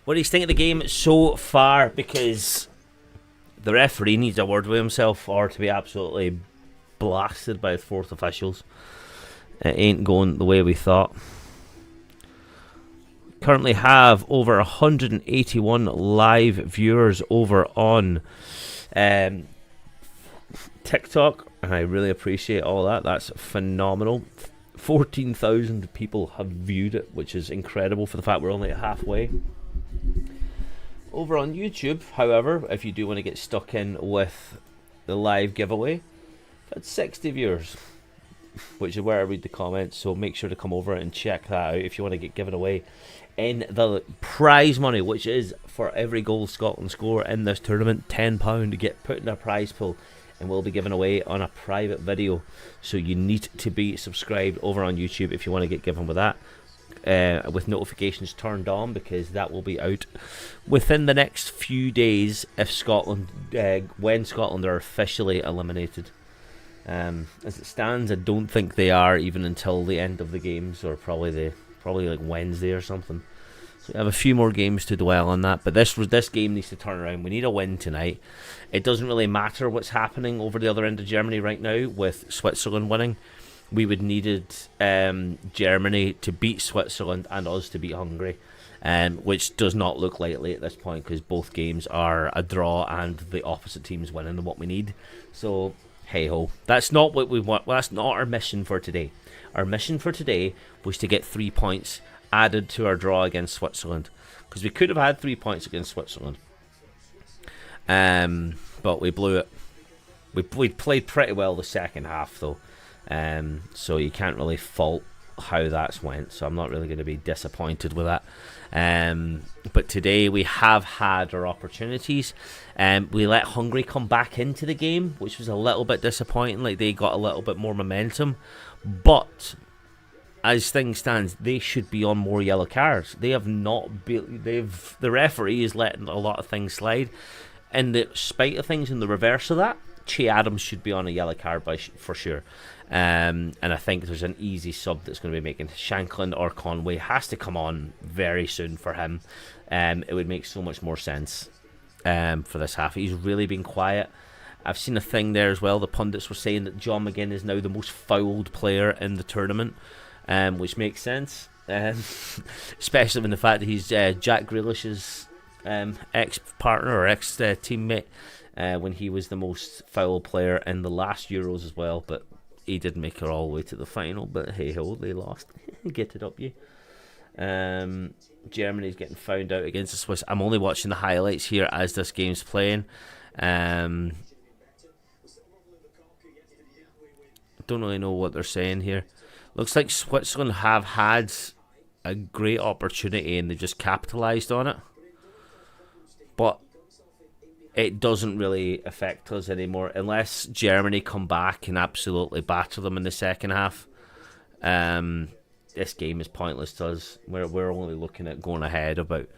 What do you think of the game so far? Because the referee needs a word with himself, or to be absolutely blasted by his fourth officials. It ain't going the way we thought. Currently have over 181 live viewers over on TikTok, and I really appreciate all that. That's phenomenal. 14,000 people have viewed it, which is incredible for the fact we're only at halfway. Over on YouTube, however, if you do want to get stuck in with the live giveaway, that's 60 viewers, which is where I read the comments, so make sure to come over and check that out if you want to get given away in the prize money, which is for every goal Scotland score in this tournament, £10 to get put in a prize pool, and will be given away on a private video. So you need to be subscribed over on YouTube if you want to get given with that, with notifications turned on, because that will be out within the next few days if Scotland, when Scotland are officially eliminated. As it stands, I don't think they are even until the end of the games, or probably like Wednesday or something. So we have a few more games to dwell on that, but this game needs to turn around. We need a win tonight. It doesn't really matter what's happening over the other end of Germany right now with Switzerland winning. We would needed Germany to beat Switzerland and us to beat Hungary, which does not look likely at this point, because both games are a draw and the opposite team's winning what we need. So hey ho, that's not what we want. Well, that's not our mission for today. Our mission for today was to get 3 points added to our draw against Switzerland, because we could have had 3 points against Switzerland. But we blew it. We played pretty well the second half though, so you can't really fault how that's went. So I'm not really going to be disappointed with that. But today we have had our opportunities. We let Hungary come back into the game, which was a little bit disappointing. Like, they got a little bit more momentum, but as things stand, they should be on more yellow cards. They have not been. The referee is letting a lot of things slide. In the spite of things, in the reverse of that, Che Adams should be on a yellow card for sure. And I think there's an easy sub that's going to be making Shankland or Conway has to come on very soon for him. It would make so much more sense for this half. He's really been quiet. I've seen a thing there as well. The pundits were saying that John McGinn is now the most fouled player in the tournament, which makes sense, especially when the fact that he's Jack Grealish's ex-partner or ex-teammate when he was the most foul player in the last Euros as well, but he didn't make it all the way to the final. But hey ho, they lost. Get it up, you. Germany's getting found out against the Swiss. I'm only watching the highlights here as this game's playing. Don't really know what they're saying here. Looks like Switzerland have had a great opportunity and they just capitalised on it. But it doesn't really affect us anymore unless Germany come back and absolutely batter them in the second half. This game is pointless to us. We're only looking at going ahead about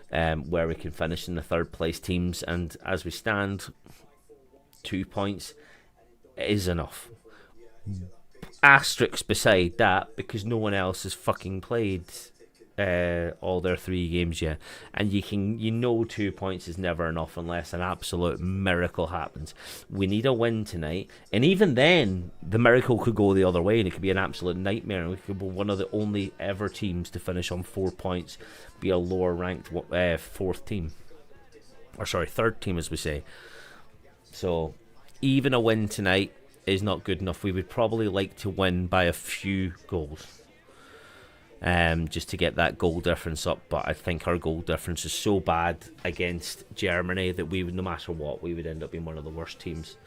where we can finish in the third place teams, and as we stand, 2 points is enough. Asterisks beside that, because no one else has fucking played all their 3 games yet, and you know 2 points is never enough unless an absolute miracle happens. We need a win tonight, and even then the miracle could go the other way and it could be an absolute nightmare, and we could be one of the only ever teams to finish on 4 points, be a lower ranked third team as we say. So even a win tonight is not good enough. We would probably like to win by a few goals, just to get that goal difference up, but I think our goal difference is so bad against Germany that we would, no matter what, we would end up being one of the worst teams.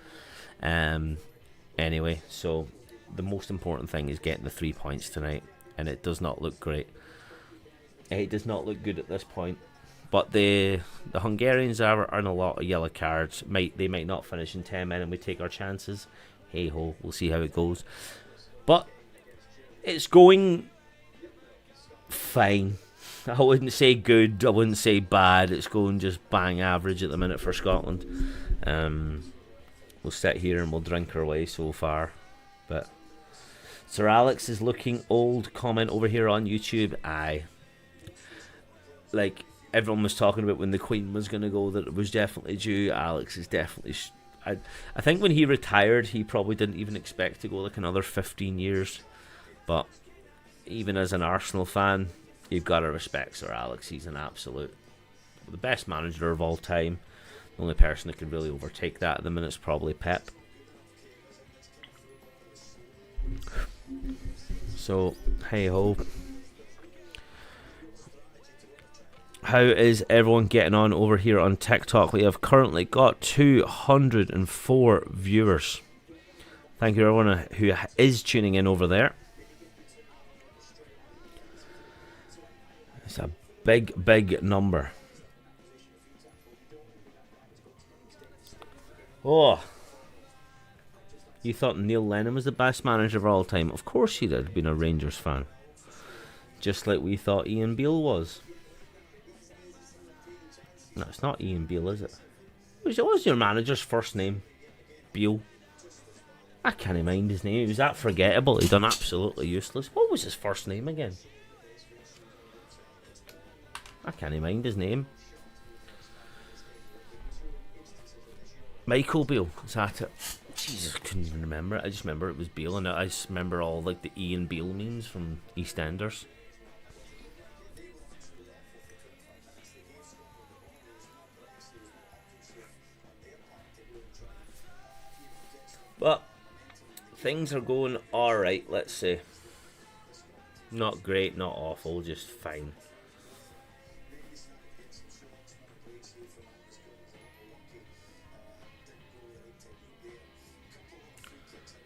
Anyway, so the most important thing is getting the 3 points tonight, and it does not look great. It does not look good at this point, but the Hungarians are on a lot of yellow cards. They might not finish in 10 men and we take our chances. Hey ho, we'll see how it goes, but it's going fine. I wouldn't say good, I wouldn't say bad. It's going just bang average at the minute for Scotland. We'll sit here and we'll drink our way so far. But Sir Alex is looking old. Comment over here on YouTube. Aye, like everyone was talking about when the Queen was going to go, that it was definitely due. Alex is definitely I think when he retired he probably didn't even expect to go like another 15 years, but even as an Arsenal fan, you've got to respect Sir Alex. He's an absolute, the best manager of all time. The only person that could really overtake that at the minute is probably Pep. So, hey ho. How is everyone getting on over here on TikTok? We have currently got 204 viewers. Thank you everyone who is tuning in over there. It's a big number. Oh, you thought Neil Lennon was the best manager of all time? Of course he did, being a Rangers fan. Just like we thought Ian Beale was. No, it's not Ian Beale, is it? What was your manager's first name? Beale. I can't mind his name. He was that forgettable. He done absolutely useless. What was his first name again? I can't mind his name. Michael Beale. Is that it? Jesus, I couldn't even remember it. I just remember it was Beale, and I just remember all like the Ian Beale memes from EastEnders. But things are going alright, let's say. Not great, not awful, just fine.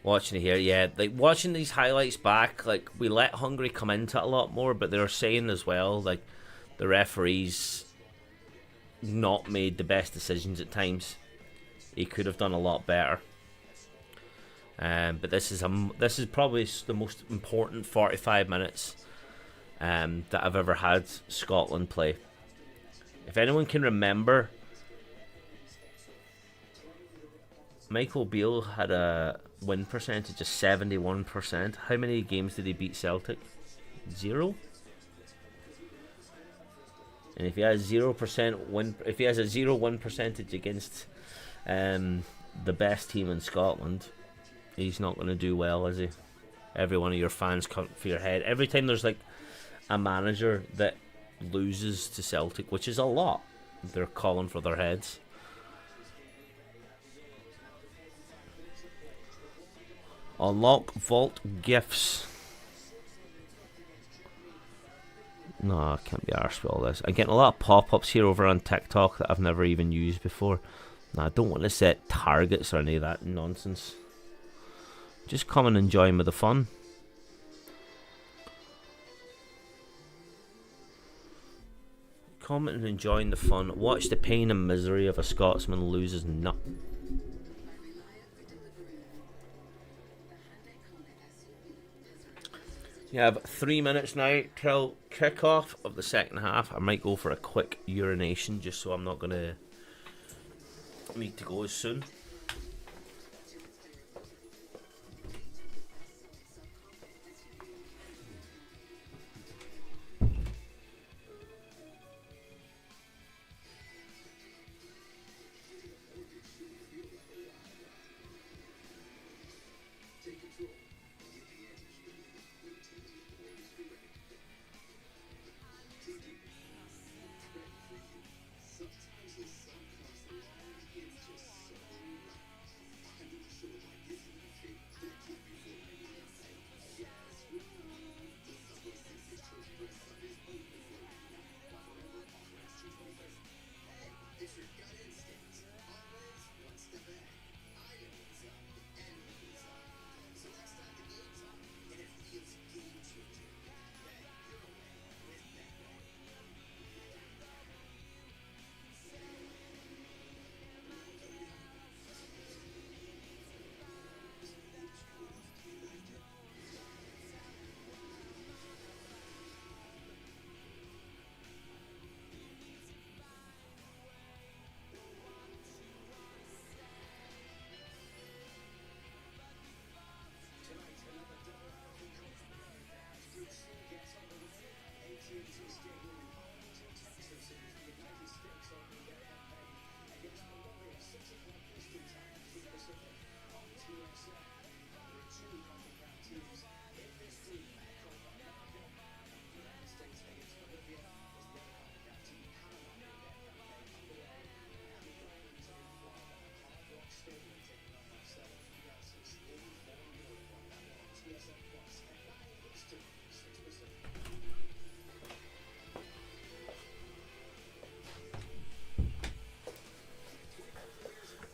Watching it here, yeah, like watching these highlights back, like we let Hungary come into it a lot more, but they're saying as well, like the referees not made the best decisions at times. He could have done a lot better. But this is probably the most important 45 minutes that I've ever had Scotland play. If anyone can remember, Michael Beale had a win percentage of 71%. How many games did he beat Celtic? 0. And if he has 0% win, if he has a 0 win percentage against the best team in Scotland, he's not going to do well, is he? Every one of your fans come for your head. Every time there's like a manager that loses to Celtic, which is a lot, they're calling for their heads. Unlock vault gifts. No, I can't be arsed with all this. I'm getting a lot of pop-ups here over on TikTok that I've never even used before. No, I don't want to set targets or any of that nonsense. Just come and enjoy me the fun. Come and enjoy the fun. Watch the pain and misery of a Scotsman lose his nut. You have 3 minutes now till kick-off of the second half. I might go for a quick urination just so I'm not going to need to go as soon.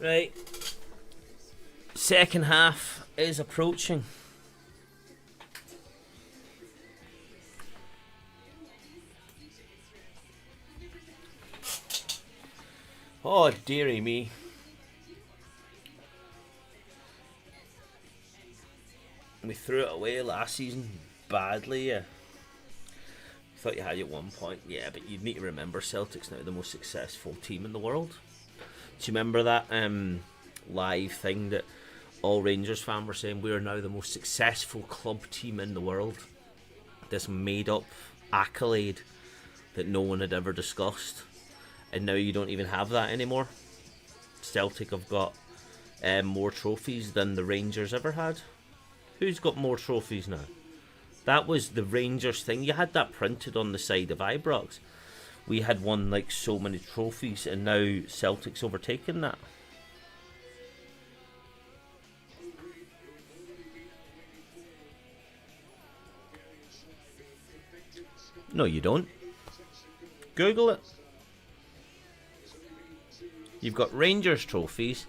Right, second half is approaching. Oh dearie me. We threw it away last season badly, yeah. Thought you had it at one point, yeah, but you need to remember Celtic's now the most successful team in the world. Do you remember that live thing that all Rangers fans were saying, we are now the most successful club team in the world? This made up accolade that no one had ever discussed. And now you don't even have that anymore. Celtic have got more trophies than the Rangers ever had. Who's got more trophies now? That was the Rangers thing. You had that printed on the side of Ibrox. We had won like so many trophies, and now Celtic's overtaken that. No, you don't. Google it. You've got Rangers trophies,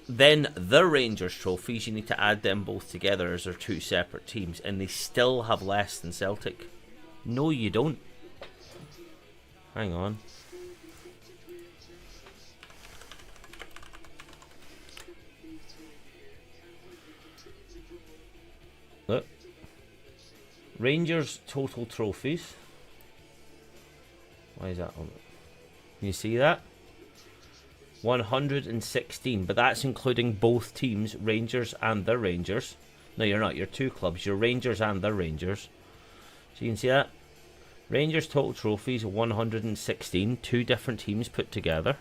Then the Rangers trophies, you need to add them both together as they're two separate teams, and they still have less than Celtic. No, you don't. Hang on. Look. Rangers total trophies. Why is that on? Can you see that? 116, but that's including both teams, Rangers and the Rangers. No, you're not. You're two clubs. You're Rangers and the Rangers. So you can see that. Rangers total trophies 116. Two different teams put together.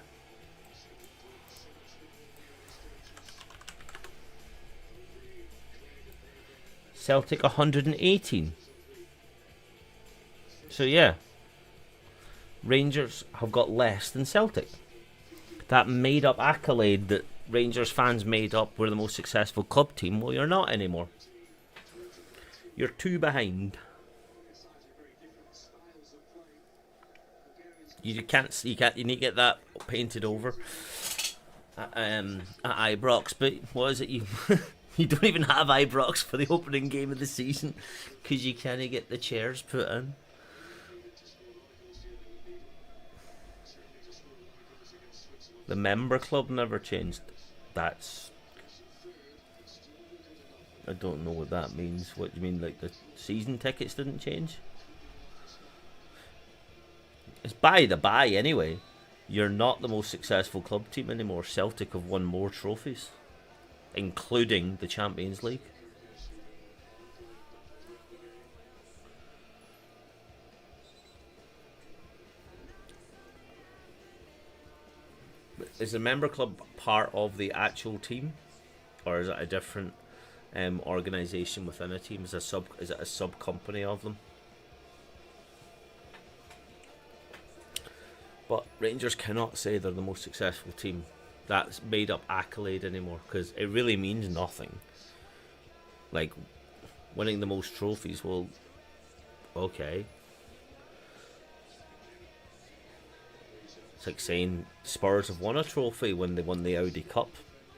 Celtic 118. So yeah, Rangers have got less than Celtic. That made up accolade that Rangers fans made up were the most successful club team, well, you're not anymore. You're two behind. You need to get that painted over at Ibrox. But what is it? You don't even have Ibrox for the opening game of the season because you can't get the chairs put in. The member club never changed. That's... I don't know what that means. What do you mean, like the season tickets didn't change? It's by the by anyway. You're not the most successful club team anymore. Celtic have won more trophies, including the Champions League. Is the member club part of the actual team, or is it a different organisation within a team? Is it a sub company of them? But Rangers cannot say they're the most successful team. That's made up accolade anymore because it really means nothing. Like winning the most trophies, well, okay. It's like saying Spurs have won a trophy when they won the Audi Cup.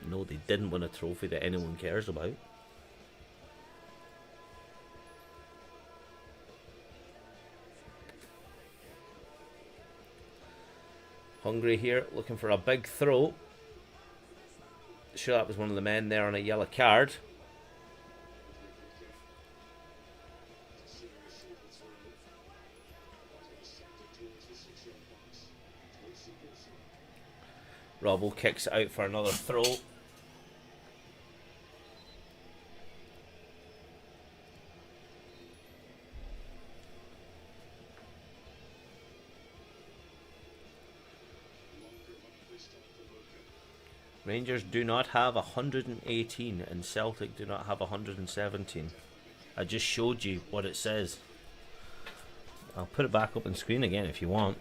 No, they didn't win a trophy that anyone cares about. Hungary here, looking for a big throw. Sure, that was one of the men there on a yellow card. Robbo kicks it out for another throw. Rangers do not have 118 and Celtic do not have 117. I just showed you what it says. I'll put it back up on screen again if you want.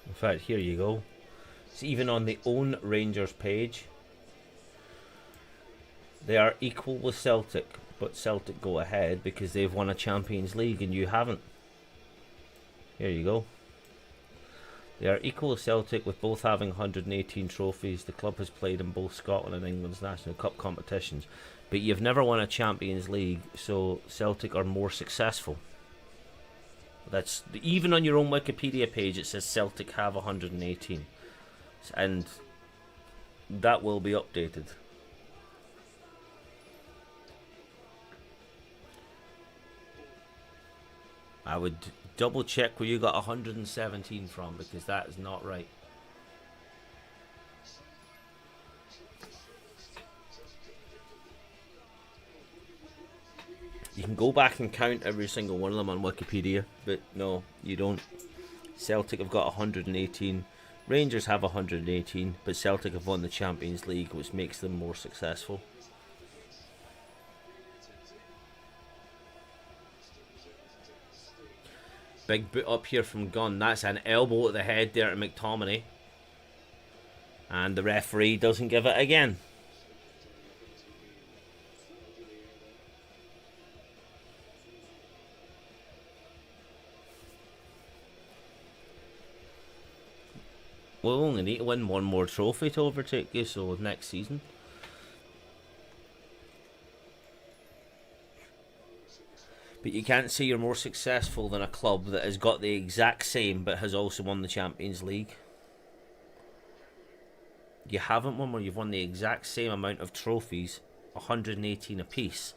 In fact, here you go. It's even on the own Rangers page. They are equal with Celtic, but Celtic go ahead because they've won a Champions League and you haven't. Here you go. They are equal with Celtic with both having 118 trophies. The club has played in both Scotland and England's National Cup competitions, but you've never won a Champions League, so Celtic are more successful. That's even on your own Wikipedia page. It says Celtic have 118, and that will be updated. I would double check where you got 117 from because that is not right. You can go back and count every single one of them on Wikipedia, but no, you don't. Celtic have got 118, Rangers have 118, but Celtic have won the Champions League, which makes them more successful. Big boot up here from Gunn. That's an elbow at the head there to McTominay. And the referee doesn't give it again. We'll only need to win one more trophy to overtake you, so next season. But you can't say you're more successful than a club that has got the exact same but has also won the Champions League. You haven't won where you've won the exact same amount of trophies, 118 apiece,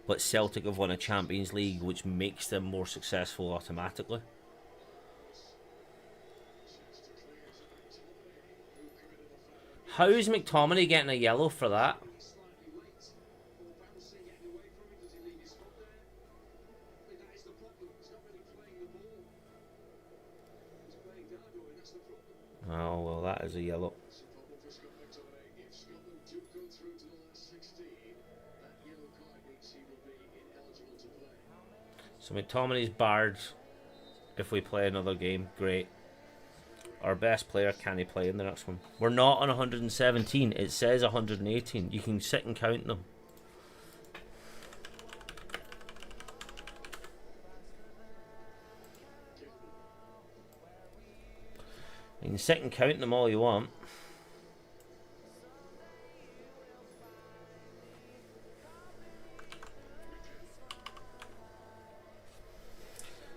but Celtic have won a Champions League, which makes them more successful automatically. How is McTominay getting a yellow for that? Oh, well, that is a yellow. So McTominay's barred if we play another game. Great. Our best player, can he play in the next one? We're not on 117. It says 118. You can sit and count them. You can sit and count them all you want.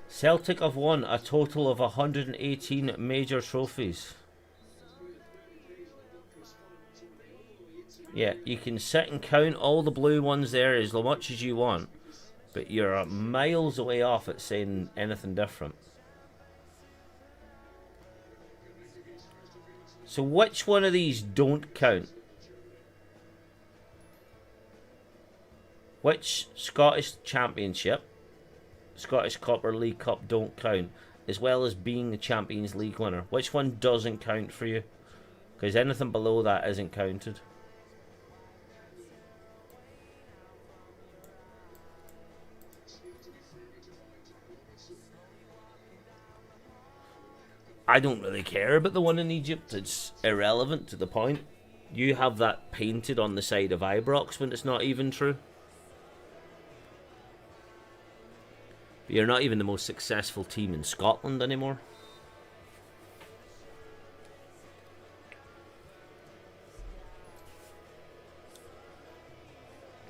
Celtic have won a total of 118 major trophies. Yeah, you can sit and count all the blue ones there as much as you want, but you're miles away off at saying anything different. So which one of these don't count? Which Scottish Championship, Scottish Cup or League Cup don't count, as well as being the Champions League winner? Which one doesn't count for you? Because anything below that isn't counted. I don't really care about the one in Egypt. It's irrelevant to the point. You have that painted on the side of Ibrox when it's not even true. But you're not even the most successful team in Scotland anymore.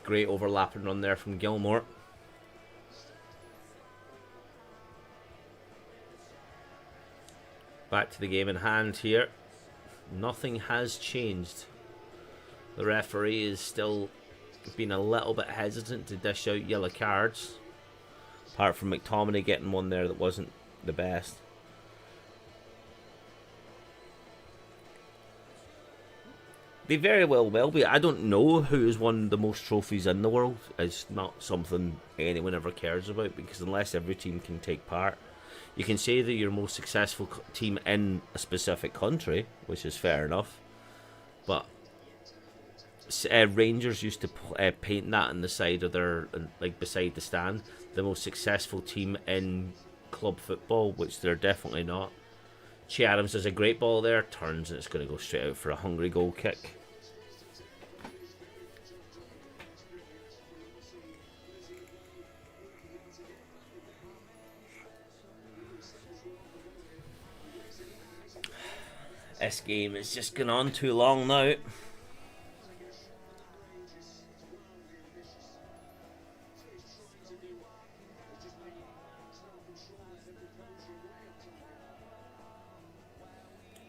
Great overlapping run there from Gilmore. Back to the game in hand here. Nothing has changed. The referee is still being a little bit hesitant to dish out yellow cards. Apart from McTominay getting one there that wasn't the best. They very well will be. I don't know who has won the most trophies in the world. It's not something anyone ever cares about, because unless every team can take part, you can say that you're most successful team in a specific country, which is fair enough. But Rangers used to paint that on the side of their, like beside the stand, the most successful team in club football, which they're definitely not. Che Adams does a great ball there, turns, and it's going to go straight out for a Hungary goal kick. This game is just going on too long now.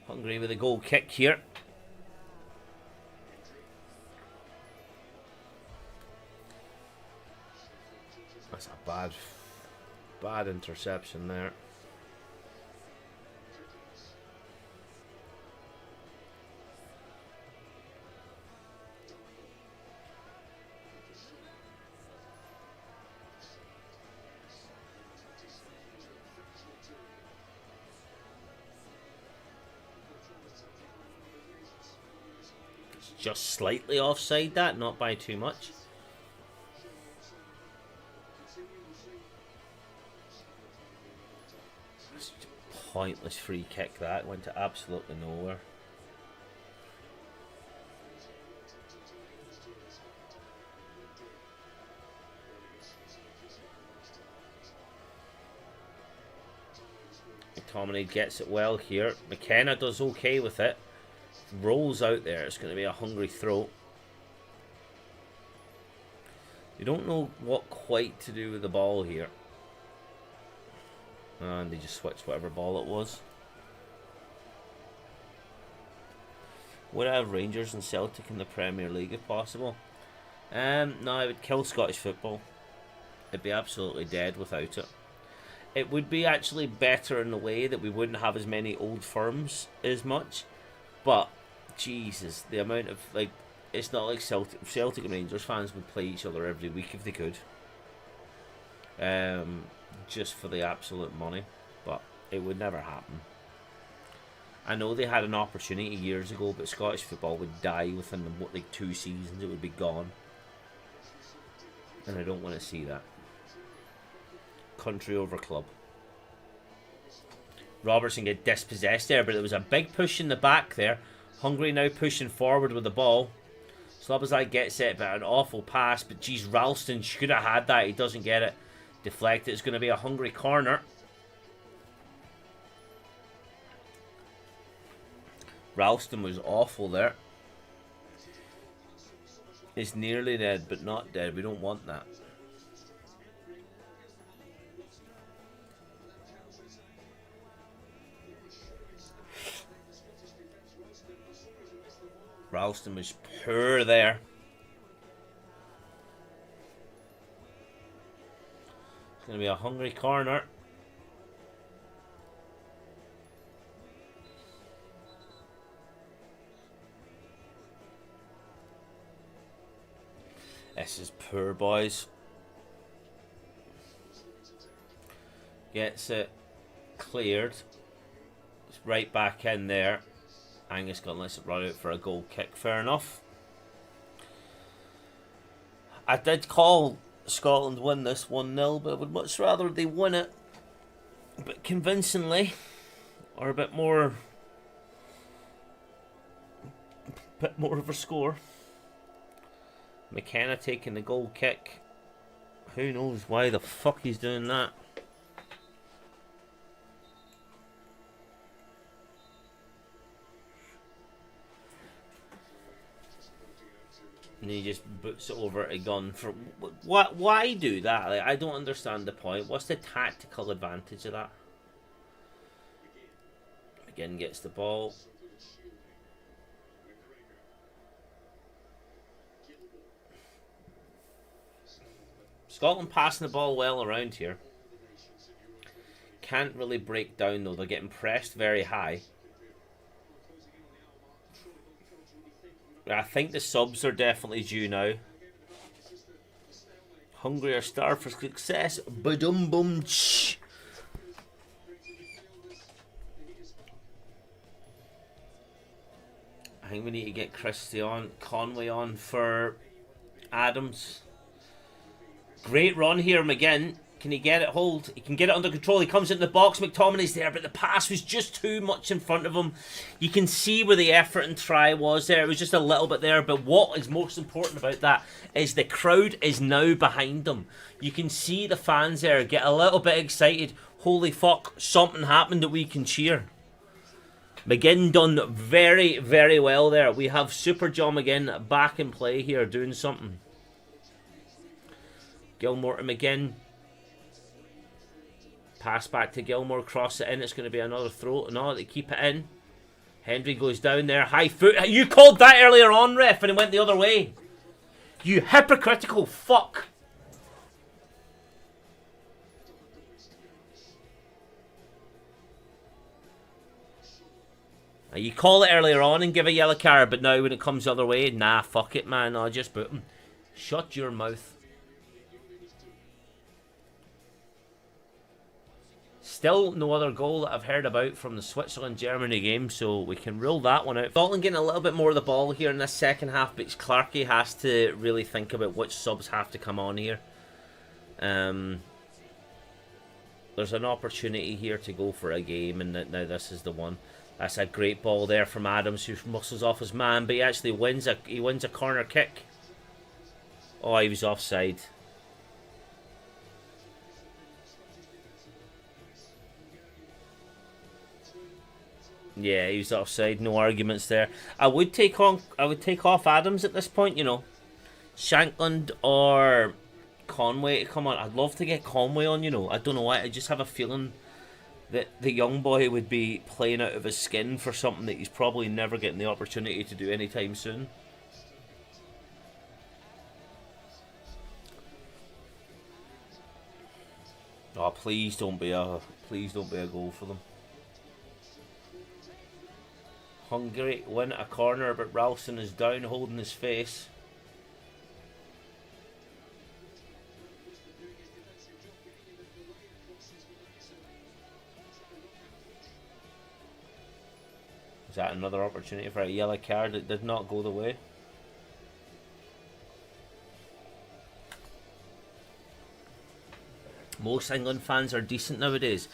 Hungary with a goal kick here. That's a bad interception there. Just slightly offside that, not by too much. It's a pointless free kick that went to absolutely nowhere. McTominay gets it well here. McKenna does okay with it. Rolls out there. It's going to be a Hungary throw. You don't know what quite to do with the ball here. And they just switched whatever ball it was. Would I have Rangers and Celtic in the Premier League if possible? No, it would kill Scottish football. It'd be absolutely dead without it. It would be actually better in the way that we wouldn't have as many old firms as much. But, Jesus, the amount of, like, it's not like Celtic and Rangers fans would play each other every week if they could. Just for the absolute money. But it would never happen. I know they had an opportunity years ago, but Scottish football would die within like 2 seasons. It would be gone. And I don't want to see that. Country over club. Robertson get dispossessed there, but there was a big push in the back there. Hungary now pushing forward with the ball. Slobozai gets it, but an awful pass. But geez, Ralston should have had that. He doesn't get it. Deflected. It's going to be a Hungary corner. Ralston was awful there. It's nearly dead, but not dead. We don't want that. Ralston was poor there. It's going to be a Hungary corner. This is poor, boys. Gets it cleared. It's right back in there. Angus going to let it run out for a goal kick. Fair enough. I did call Scotland win this 1-0, but I would much rather they win it a bit convincingly, or a bit more of a score. McKenna taking the goal kick. Who knows why the fuck he's doing that? And he just boots it over to Gunn for what? Why do that? Like, I don't understand the point. What's the tactical advantage of that? Again, gets the ball. Scotland passing the ball well around here. Can't really break down though. They're getting pressed very high. I think the subs are definitely due now. Hungary are starved for success. Ba-dum bum ch. I think we need to get Christian Conway on for Adams. Great run here, McGinn. Can he get it hold? He can get it under control. He comes into the box. McTominay's there, but the pass was just too much in front of him. You can see where the effort and try was there. It was just a little bit there, but what is most important about that is the crowd is now behind them. You can see the fans there get a little bit excited. Holy fuck, something happened that we can cheer. McGinn done very, very well there. We have Super John McGinn back in play here, doing something. Gilmore to McGinn. Pass back to Gilmore, cross it in. It's going to be another throw. No, they keep it in. Hendry goes down there. High foot. You called that earlier on, ref, and it went the other way. You hypocritical fuck. You call it earlier on and give a yellow card, but now when it comes the other way, nah, fuck it, man. I'll just boot him. Shut your mouth. Still no other goal that I've heard about from the Switzerland-Germany game, so we can rule that one out. Scotland getting a little bit more of the ball here in this second half, but Clarkey has to really think about which subs have to come on here. There's an opportunity here to go for a game, and now this is the one. That's a great ball there from Adams, who muscles off his man, but he actually wins a corner kick. Oh, he was offside. Yeah, he was offside. No arguments there. I would take off Adams at this point. You know, Shankland or Conway to come on. I'd love to get Conway on. You know, I don't know why. I just have a feeling that the young boy would be playing out of his skin for something that he's probably never getting the opportunity to do anytime soon. Oh, please don't be a goal for them. Hungary win a corner, but Ralston is down holding his face. Is that another opportunity for a yellow card that did not go the way? Most England fans are decent nowadays.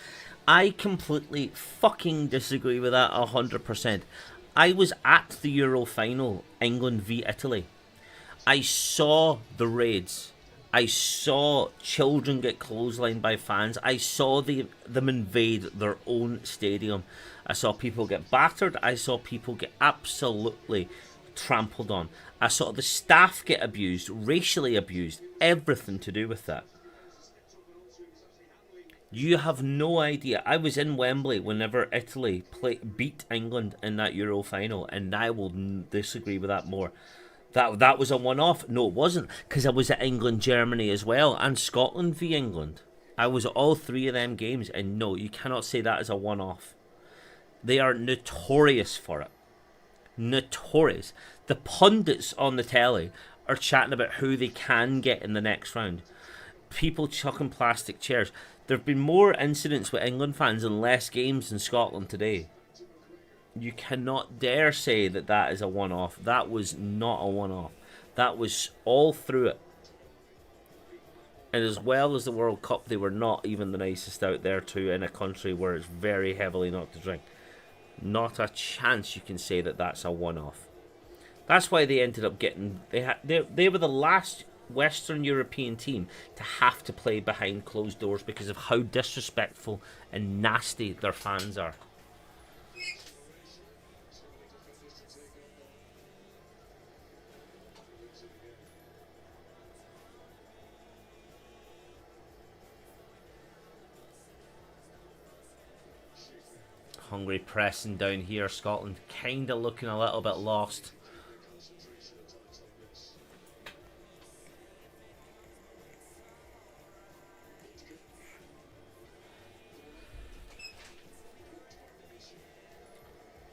I completely fucking disagree with that 100%. I was at the Euro final, England v Italy. I saw the raids. I saw children get clotheslined by fans. I saw them invade their own stadium. I saw people get battered. I saw people get absolutely trampled on. I saw the staff get abused, racially abused, everything to do with that. You have no idea. I was in Wembley whenever Italy beat England in that Euro final, and I will disagree with that more. That was a one-off. No, it wasn't, because I was at England, Germany as well, and Scotland v England. I was at all three of them games, and no, you cannot say that is a one-off. They are notorious for it. Notorious. The pundits on the telly are chatting about who they can get in the next round. People chucking plastic chairs. There have been more incidents with England fans and less games in Scotland today. You cannot dare say that that is a one-off. That was not a one-off. That was all through it. And as well as the World Cup, they were not even the nicest out there too, in a country where it's very heavily not to drink. Not a chance you can say that that's a one-off. That's why they ended up getting... They were the last Western European team to have to play behind closed doors because of how disrespectful and nasty their fans are. Hungary pressing down here. Scotland kind of looking a little bit lost.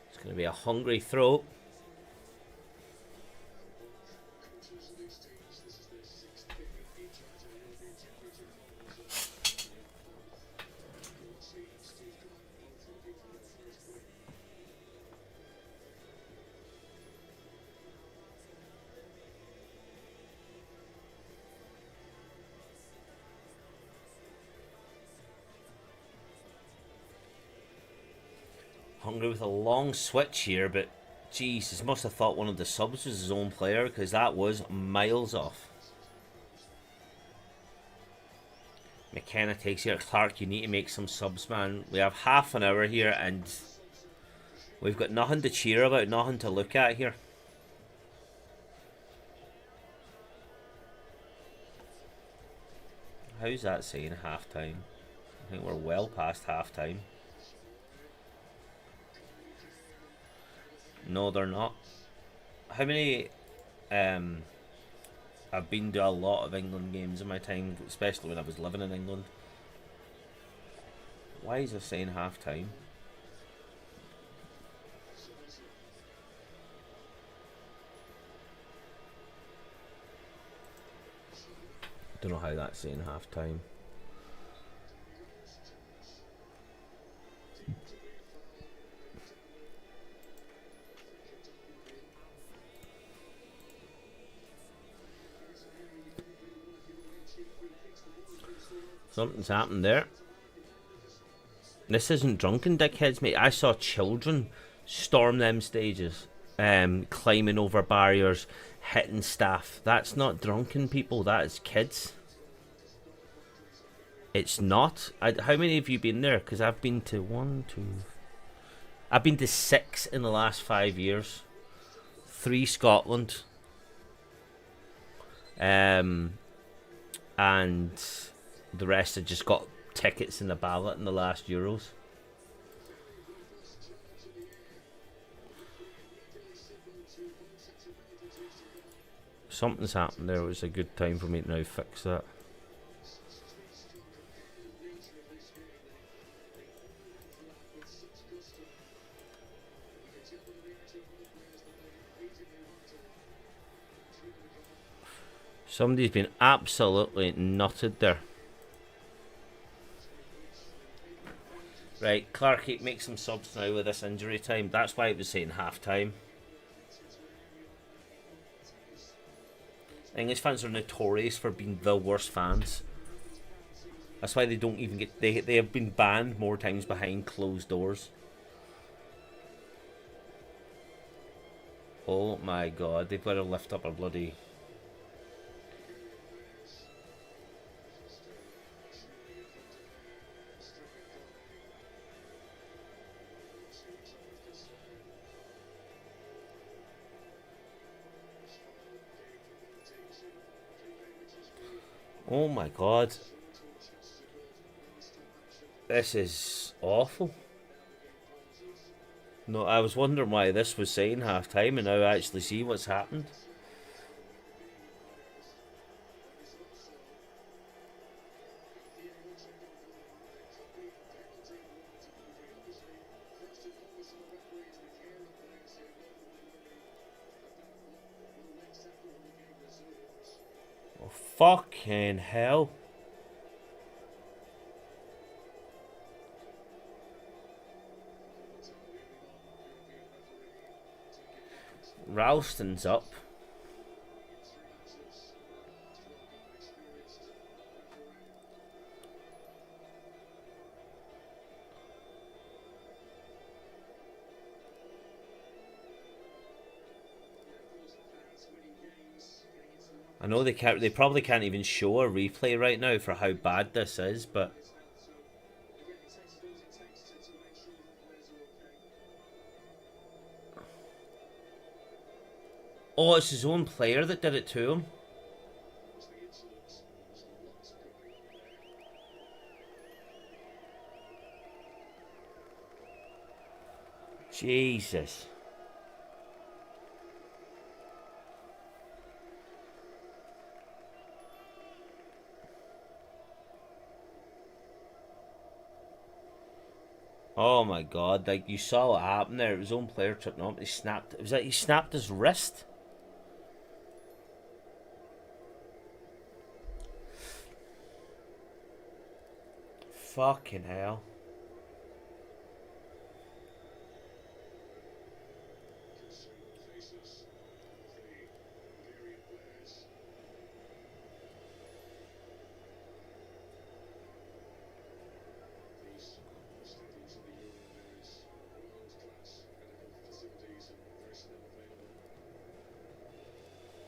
It's going to be a Hungary throw. Hungary with a long switch here, but Jesus must have thought one of the subs was his own player, because that was miles off. McKenna takes here. Clark, you need to make some subs, man. We have half an hour here and we've got nothing to cheer about, nothing to look at here. How's that saying half time? I think we're well past half time. No, they're not. How many... I've been to a lot of England games in my time, especially when I was living in England. Why is it saying half time? Don't know how that's saying half time. Something's happened there. This isn't drunken dickheads, mate. I saw children storm them stages, climbing over barriers, hitting staff. That's not drunken people, that is kids. It's not. How many of you been there? Because I've been to 1, 2... I've been to 6 in the last 5 years. 3 Scotland. And the rest have just got tickets in the ballot in the last Euros. Something's happened there. It was a good time for me to now fix that. Somebody's been absolutely nutted there. Right, Clarky, make some subs now with this injury time. That's why it was saying half time. English fans are notorious for being the worst fans. That's why they don't even get... They have been banned more times behind closed doors. Oh my god, they've got to lift up a bloody... Oh my god. This is awful. No, I was wondering why this was saying half time, and now I actually see what's happened. Oh, fucking hell. Ralston's up. I know they can't. They probably can't even show a replay right now for how bad this is, but oh, it's his own player that did it to him. Jesus. Oh my god, like you saw what happened there. It was his own player tripping up. He snapped. It was like he snapped his wrist. Fucking hell.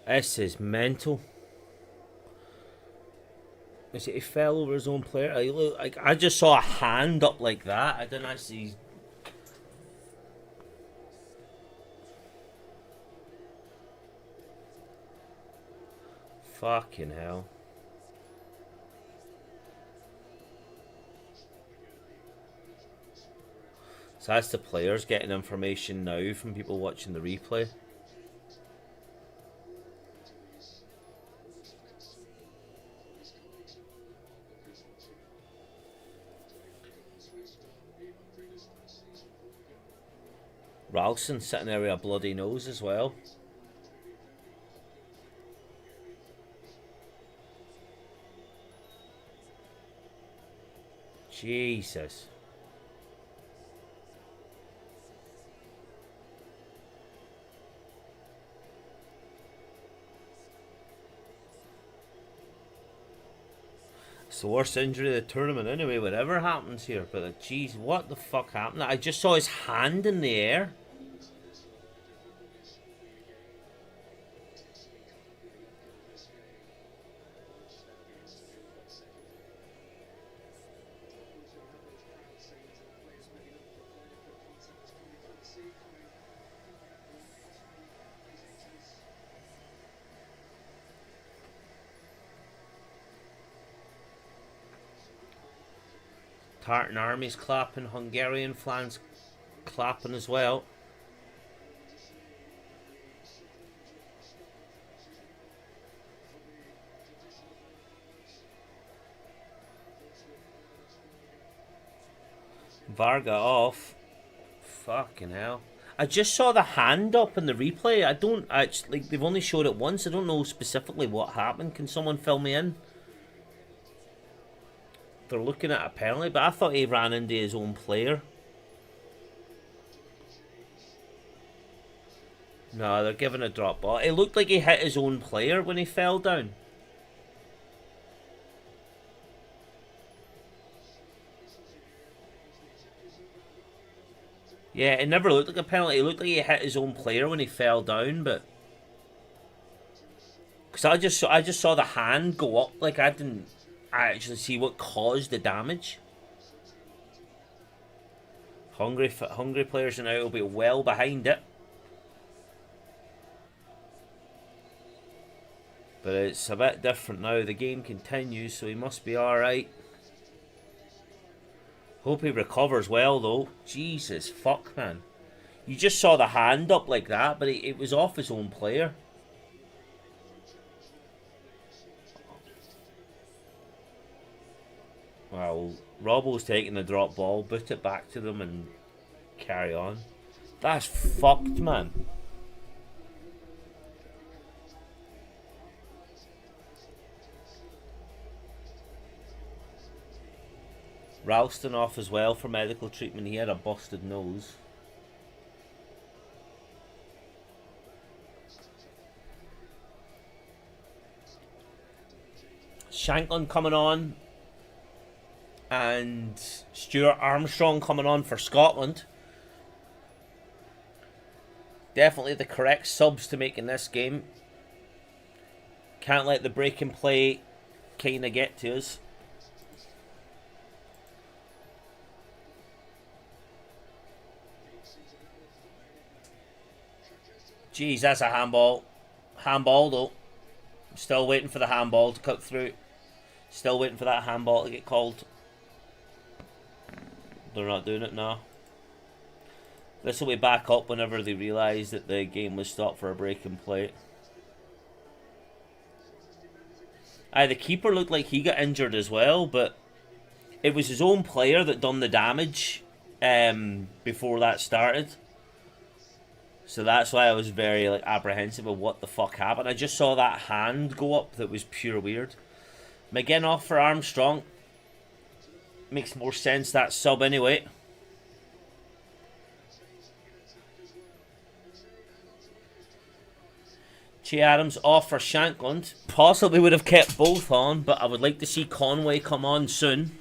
This is mental. Is it he fell over his own player? I just saw a hand up like that. I didn't actually. Fucking hell. So that's the players getting information now from people watching the replay. Ralston sitting there with a bloody nose as well. Jesus. It's the worst injury of the tournament anyway, whatever happens here. But jeez, what the fuck happened? I just saw his hand in the air. Tartan Army's clapping, Hungarian flanks clapping as well. Varga off. Fucking hell. I just saw the hand up in the replay. I don't actually, like, they've only showed it once. I don't know specifically what happened. Can someone fill me in? They're looking at a penalty, but I thought he ran into his own player. No, they're giving a drop ball. It looked like he hit his own player when he fell down. Yeah, it never looked like a penalty. It looked like he hit his own player when he fell down, but because I just saw the hand go up. Like, I didn't actually see what caused the damage. Hungry players now will be well behind it, but it's a bit different now. The game continues, so he must be all right. Hope he recovers well, though. Jesus fuck, man. You just saw the hand up like that, but it was off his own player. Well, Robbo's taking the drop ball, boot it back to them and carry on. That's fucked, man. Ralston off as well for medical treatment. He had a busted nose. Shanklin coming on. And Stuart Armstrong coming on for Scotland. Definitely the correct subs to make in this game. Can't let the break and play kind of get to us. Jeez, that's a handball. Handball, though. I'm still waiting for the handball to cut through. Still waiting for that handball to get called. They're not doing it now. This will be back up whenever they realise that the game was stopped for a break and play. The keeper looked like he got injured as well, but it was his own player that done the damage before that started. So that's why I was very apprehensive of what the fuck happened. I just saw that hand go up that was pure weird. McGinn off for Armstrong. Makes more sense, that sub anyway. Che Adams off for Shankland. Possibly would have kept both on, but I would like to see Conway come on soon.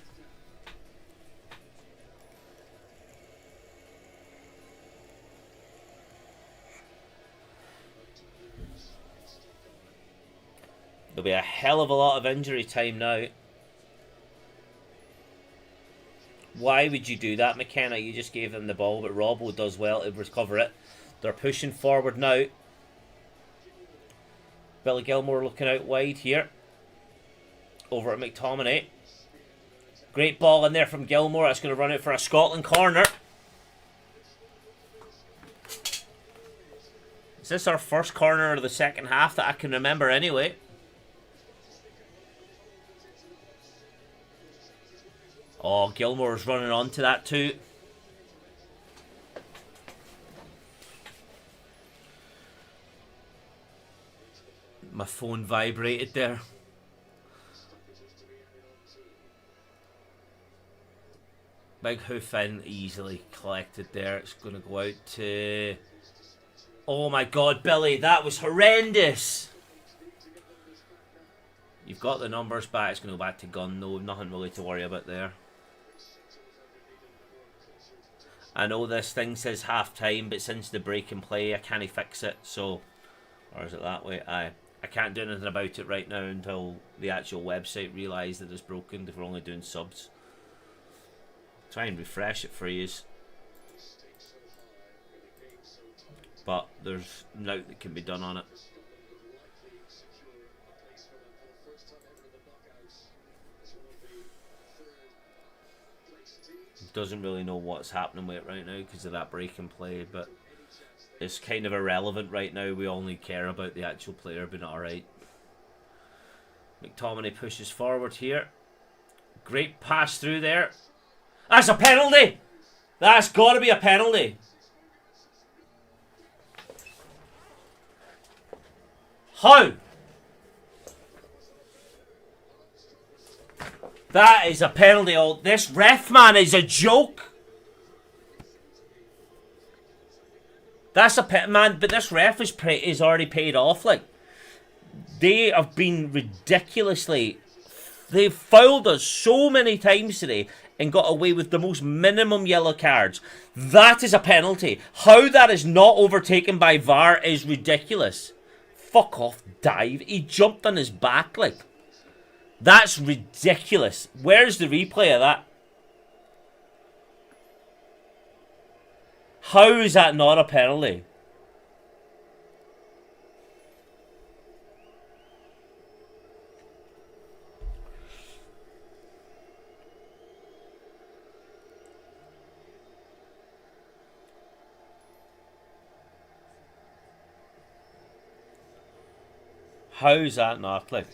There'll be a hell of a lot of injury time now. Why would you do that, McKenna? You just gave them the ball, but Robbo does well to recover it. They're pushing forward now. Billy Gilmore looking out wide here. Over at McTominay. Great ball in there from Gilmore. That's going to run out for a Scotland corner. Is this our first corner of the second half that I can remember anyway? Oh, Gilmore's running onto that too. My phone vibrated there. Big hoof in, easily collected there. It's going to go out to... Oh my god, Billy, that was horrendous! You've got the numbers back. It's going to go back to Gunn, though. Nothing really to worry about there. I know this thing says half time, but since the break and play, I can't fix it. So, or is it that way? I can't do anything about it right now until the actual website realise that it's broken. If we're only doing subs, try and refresh it for you. But there's nothing that can be done on it. doesn't really know what's happening with it right now because of that break in play, but it's kind of irrelevant right now. We only care about the actual player being alright. McTominay pushes forward here. Great pass through there. That's a penalty! That's got to be a penalty. How? That is a penalty. Oh, this ref, man, is a joke. That's a man, but this ref is already paid off. Like, they have been ridiculously. They've fouled us so many times today and got away with the most minimum yellow cards. That is a penalty. How that is not overtaken by VAR is ridiculous. Fuck off, dive. He jumped on his back, like. That's ridiculous. Where's the replay of that? How is that not a penalty? How is that not, like?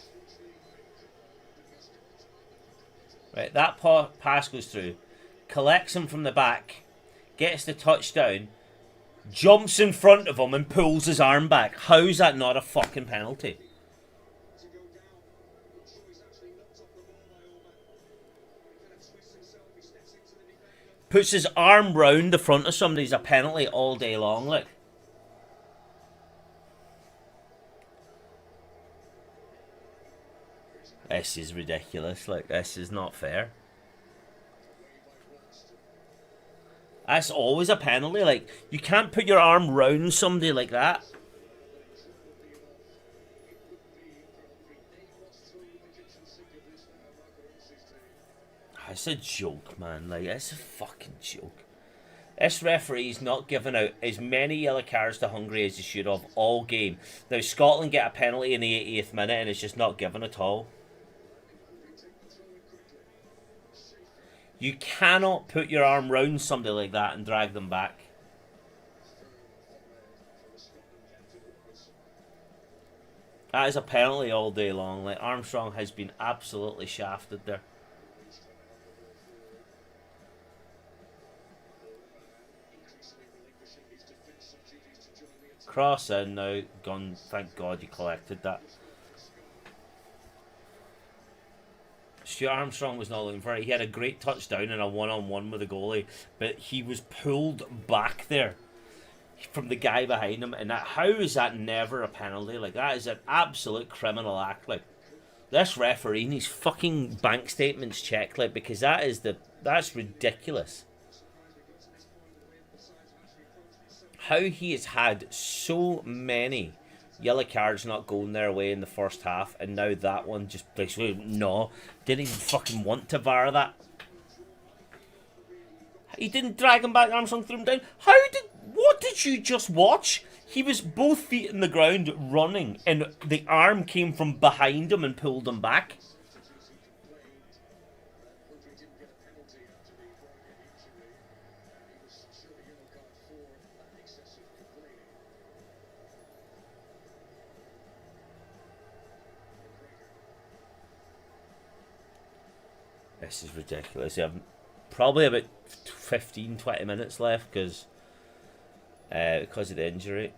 Right, that pass goes through, collects him from the back, gets the touchdown, jumps in front of him and pulls his arm back. How's that not a fucking penalty? Puts his arm round the front of somebody's a penalty all day long, like. This is ridiculous, like, this is not fair. That's always a penalty, like, you can't put your arm round somebody like that. It's a joke, man, like, it's a fucking joke. This referee's not giving out as many yellow cards to Hungary as he should have all game. Now, Scotland get a penalty in the 80th minute and it's just not given at all. You cannot put your arm round somebody like that and drag them back. That is a penalty all day long. Like, Armstrong has been absolutely shafted there. Cross in now. Gone. Thank God you collected that. Stuart Armstrong was not looking for it. He had a great touchdown and a one-on-one with the goalie, but he was pulled back there from the guy behind him. And that, how is that never a penalty? Like, that is an absolute criminal act. Like, this referee needs fucking bank statements checked, like, because that's ridiculous. How he has had so many yellow cards not going their way in the first half, and now that one just basically, no, didn't even fucking want to VAR that. He didn't drag him back, Armstrong threw him down. What did you just watch? He was both feet in the ground running, and the arm came from behind him and pulled him back. This is ridiculous. You have probably about 15-20 minutes left because of the injury.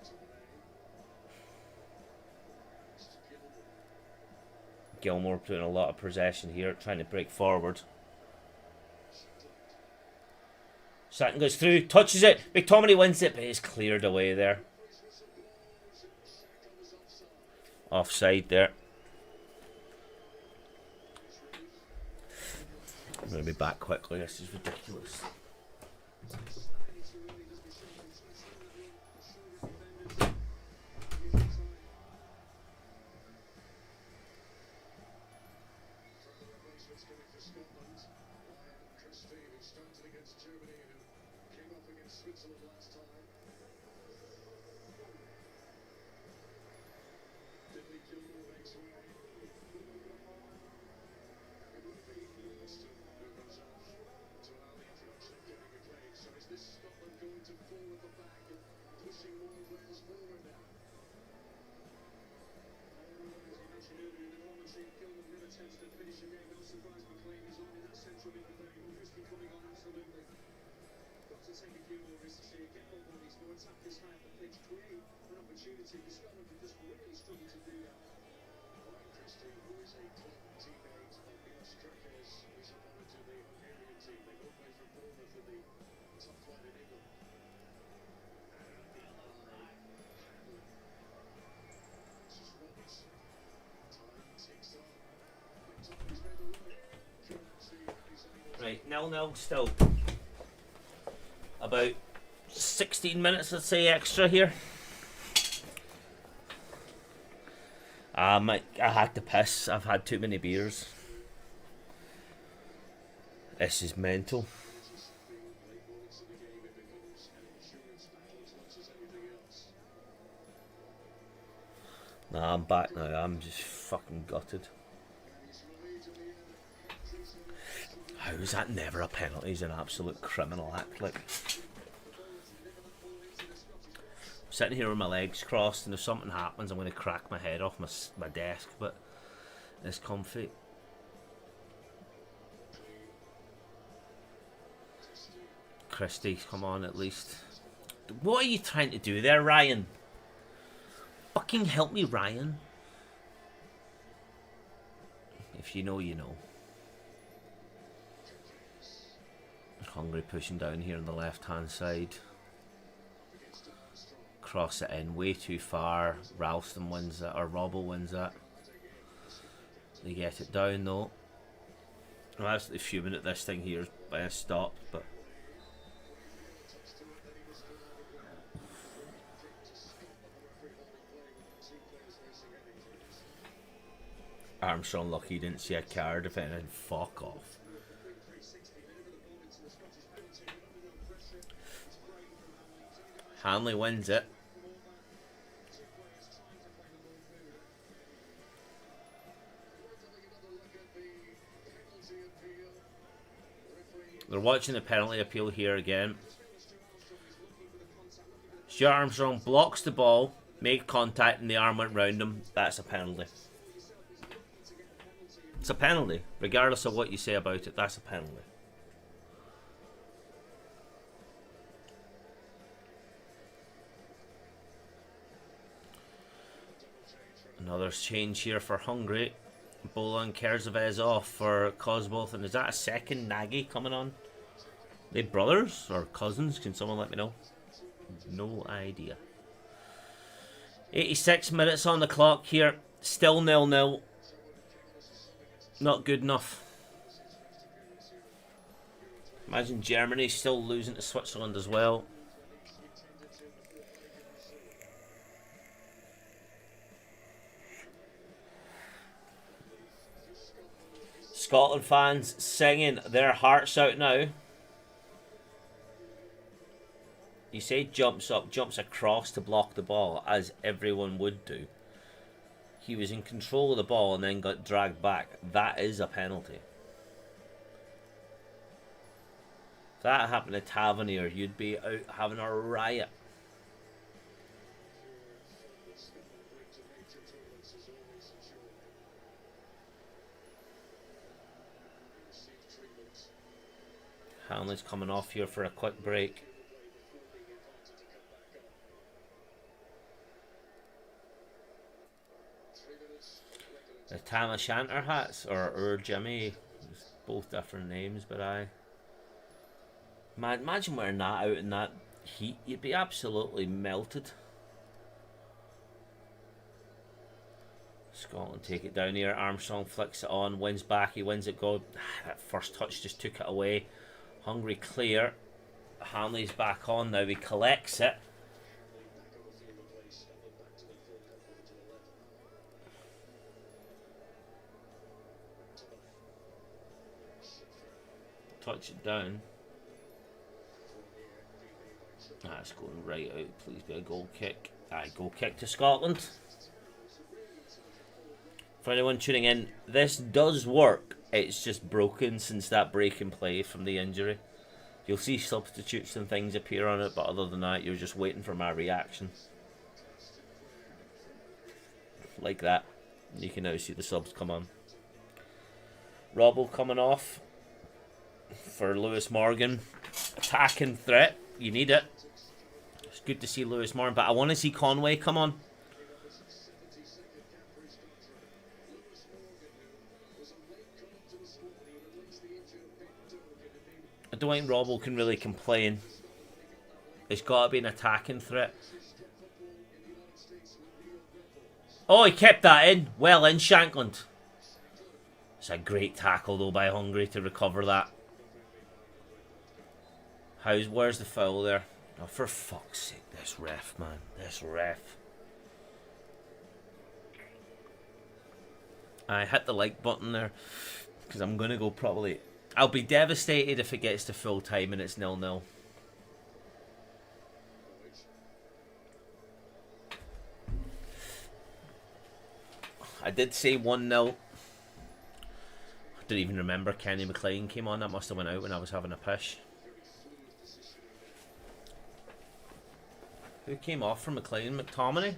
Gilmore doing a lot of possession here, trying to break forward. Satin goes through, touches it. McTominay wins it, but it's cleared away there. Offside there. I'm going to be back quickly. This is ridiculous. Right, 0-0 still. About 16 minutes, I'd say, extra here. I had to piss. I've had too many beers. This is mental. Nah, I'm back now. I'm just fucking gutted. How is that never a penalty? He's an absolute criminal act. Like, I'm sitting here with my legs crossed, and if something happens, I'm going to crack my head off my desk. But it's comfy. Christie, come on, at least. What are you trying to do there, Ryan? Fucking help me, Ryan. If you know, you know. Hungary pushing down here on the left hand side. Cross it in way too far. Ralston wins that, or Robbo wins that. They get it down though. I'm absolutely fuming at this thing here by a stop, but Armstrong lucky he didn't see a card, if anything. Fuck off. Hanley wins it. They're watching the penalty appeal here again. Stuart Armstrong blocks the ball, made contact, and the arm went round him. That's a penalty. It's a penalty, regardless of what you say about it. That's a penalty. Another change here for Hungary. Bola and Kerzavez off for Kozboth. And is that a second Nagy coming on? Are they brothers or cousins? Can someone let me know? No idea. 86 minutes on the clock here. Still 0-0. Not good enough. Imagine Germany still losing to Switzerland as well. Scotland fans singing their hearts out now. You say jumps up, jumps across to block the ball, as everyone would do. He was in control of the ball and then got dragged back. That is a penalty. If that happened to Tavernier, you'd be out having a riot. Hanley's coming off here for a quick break. The Tam O'Shanter hats, or Jimmy, both different names, but man, imagine wearing that out in that heat. You'd be absolutely melted. Scotland take it down here. Armstrong flicks it on, wins back. He wins it good. That first touch just took it away. Hungary clear. Hanley's back on now. He collects it. Touch it down. That's going right out. Please be a goal kick. Aye, goal kick to Scotland. For anyone tuning in, this does work. It's just broken since that break in play from the injury. You'll see substitutes and things appear on it, but other than that, you're just waiting for my reaction. Like that. You can now see the subs come on. Robbo coming off for Lewis Morgan. attacking threat. You need it. It's good to see Lewis Morgan, but I want to see Conway come on. I don't think Robbo can really complain. It's got to be an attacking threat. Oh, he kept that in. Well in, Shankland. It's a great tackle, though, by Hungary to recover that. Where's the foul there? Oh, for fuck's sake, this ref, man. This ref. I hit the like button there, because I'm going to go probably... I'll be devastated if it gets to full time and it's 0-0. I did say 1-0. I don't even remember Kenny McLean came on. That must have went out when I was having a pish. Who came off for McLean? McTominay?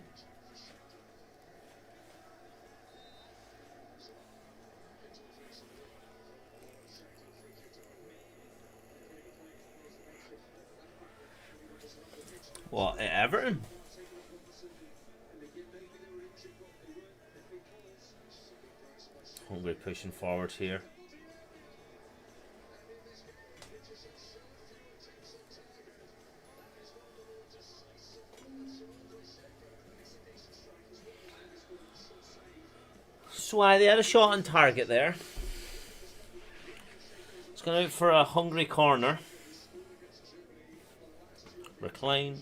What, at Everton? Hungary pushing forward here. So they had a shot on target there. It's gone out for a Hungary corner. Reclaim.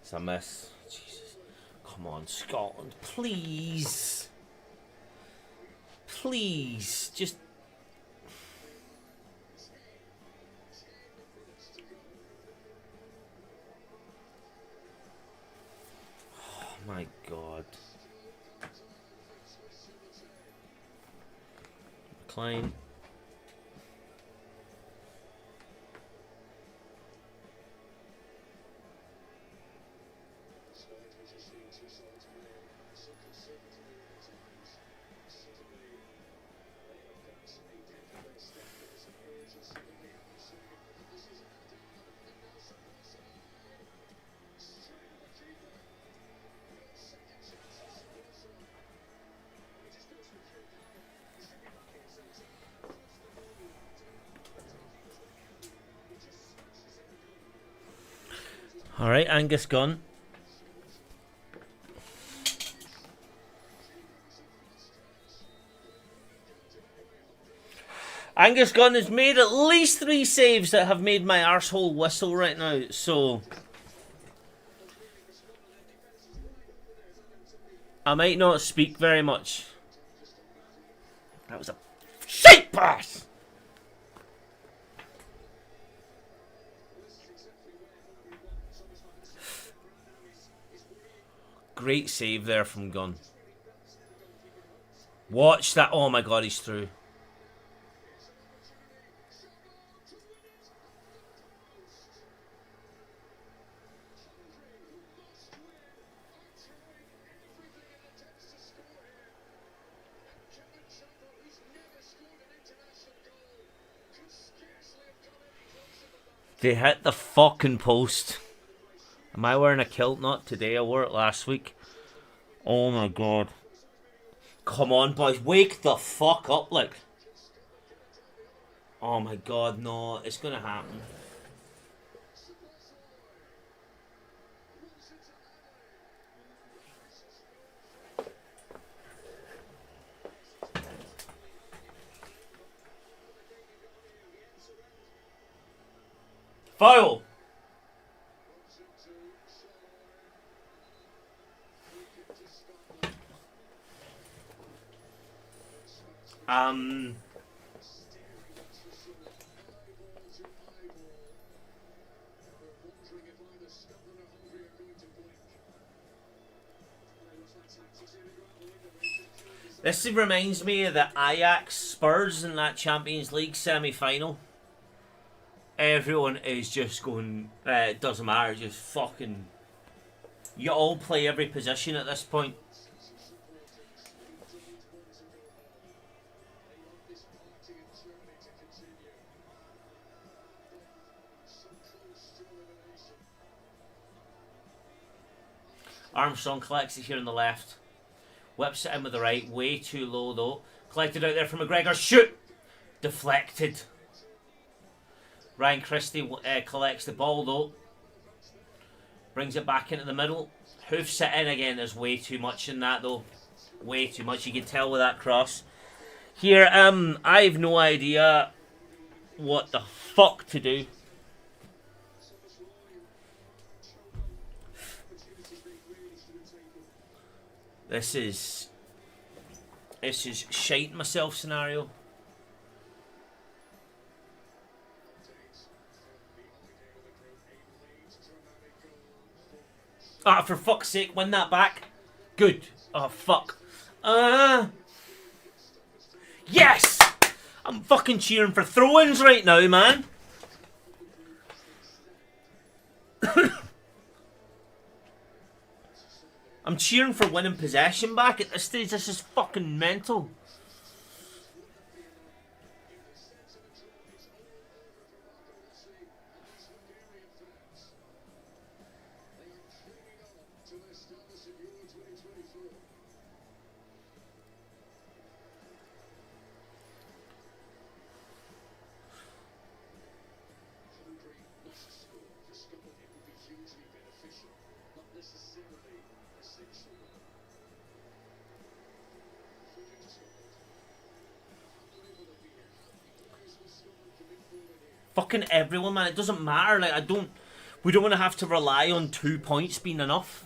It's a miss. Jesus. Come on, Scotland. Please. Please. Just... Oh my God. McLean. Alright, Angus Gunn. Angus Gunn has made at least 3 saves that have made my arsehole whistle right now, so... I might not speak very much. That was a shite pass! Great save there from Gunn. Watch that. Oh my God, he's through. They hit the fucking post. Am I wearing a kilt? Not today. I wore it last week. Oh my God. Come on, boys. Wake the fuck up, like. Oh my God, no. It's gonna happen. Foul! This reminds me of the Ajax Spurs in that Champions League semi-final. Everyone is just going, it doesn't matter, just fucking... You all play every position at this point. Armstrong collects it here on the left. Whips it in with the right. Way too low though. Collected out there from McGregor. Shoot! Deflected. Ryan Christie collects the ball though. Brings it back into the middle. Hoofs it in again. There's way too much in that though. Way too much. You can tell with that cross. Here, I've no idea what the fuck to do. This is shite myself scenario. Ah, for fuck's sake, win that back. Good. Oh, fuck. Yes! I'm fucking cheering for throw-ins right now, man. I'm cheering for winning possession back at this stage. This is fucking mental. Fucking everyone, man. It doesn't matter. Like, we don't want to have to rely on 2 points being enough.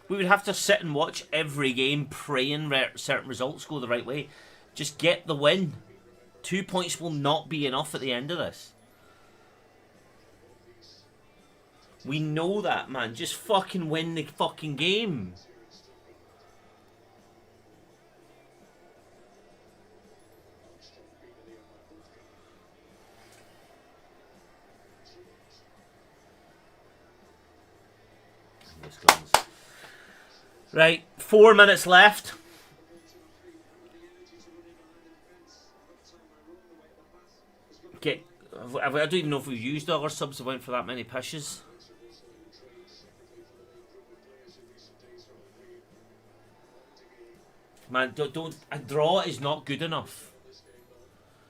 We would have to sit and watch every game praying certain results go the right way. Just get the win. 2 points will not be enough at the end of this. We know that, man. Just fucking win the fucking game. Right, 4 minutes left. I don't even know if we've used all our subs that went for that many pushes. Man, don't a draw is not good enough.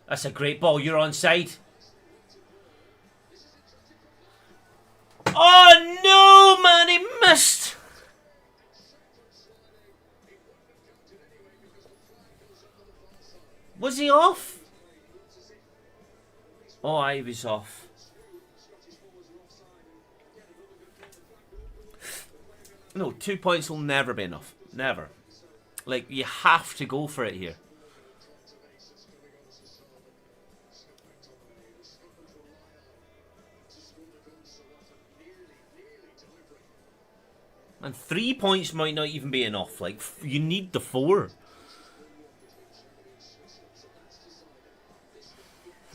That's a great ball. You're onside. Oh no, man, he missed. Was he off? Oh, he was off. No, 2 points will never be enough. Never. Like, you have to go for it here. And 3 points might not even be enough. Like, you need the 4.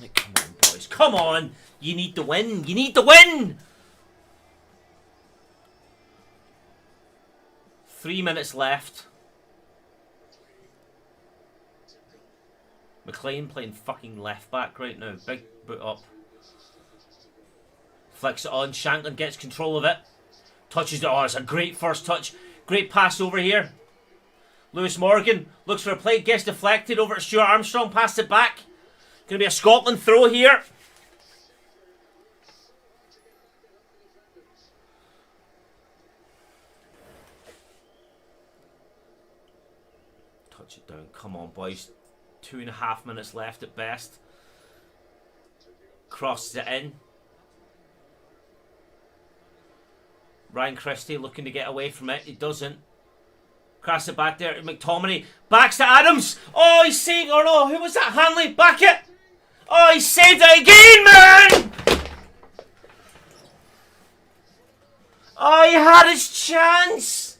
Like, come on, boys. Come on! You need to win. You need to win! 3 minutes left. McLean playing fucking left back right now. Big boot up. Flicks it on. Shanklin gets control of it. Touches it. Oh, it's a great first touch. Great pass over here. Lewis Morgan looks for a play. Gets deflected over to Stuart Armstrong. Passes it back. Going to be a Scotland throw here. Touch it down. Come on, boys. 2.5 minutes left at best. Crosses it in. Ryan Christie looking to get away from it. He doesn't. Crosses it back there to McTominay. Backs to Adams. Oh, he's saved. Oh no, who was that? Hanley. Back it. Oh, he saved it again, man! Oh, he had his chance!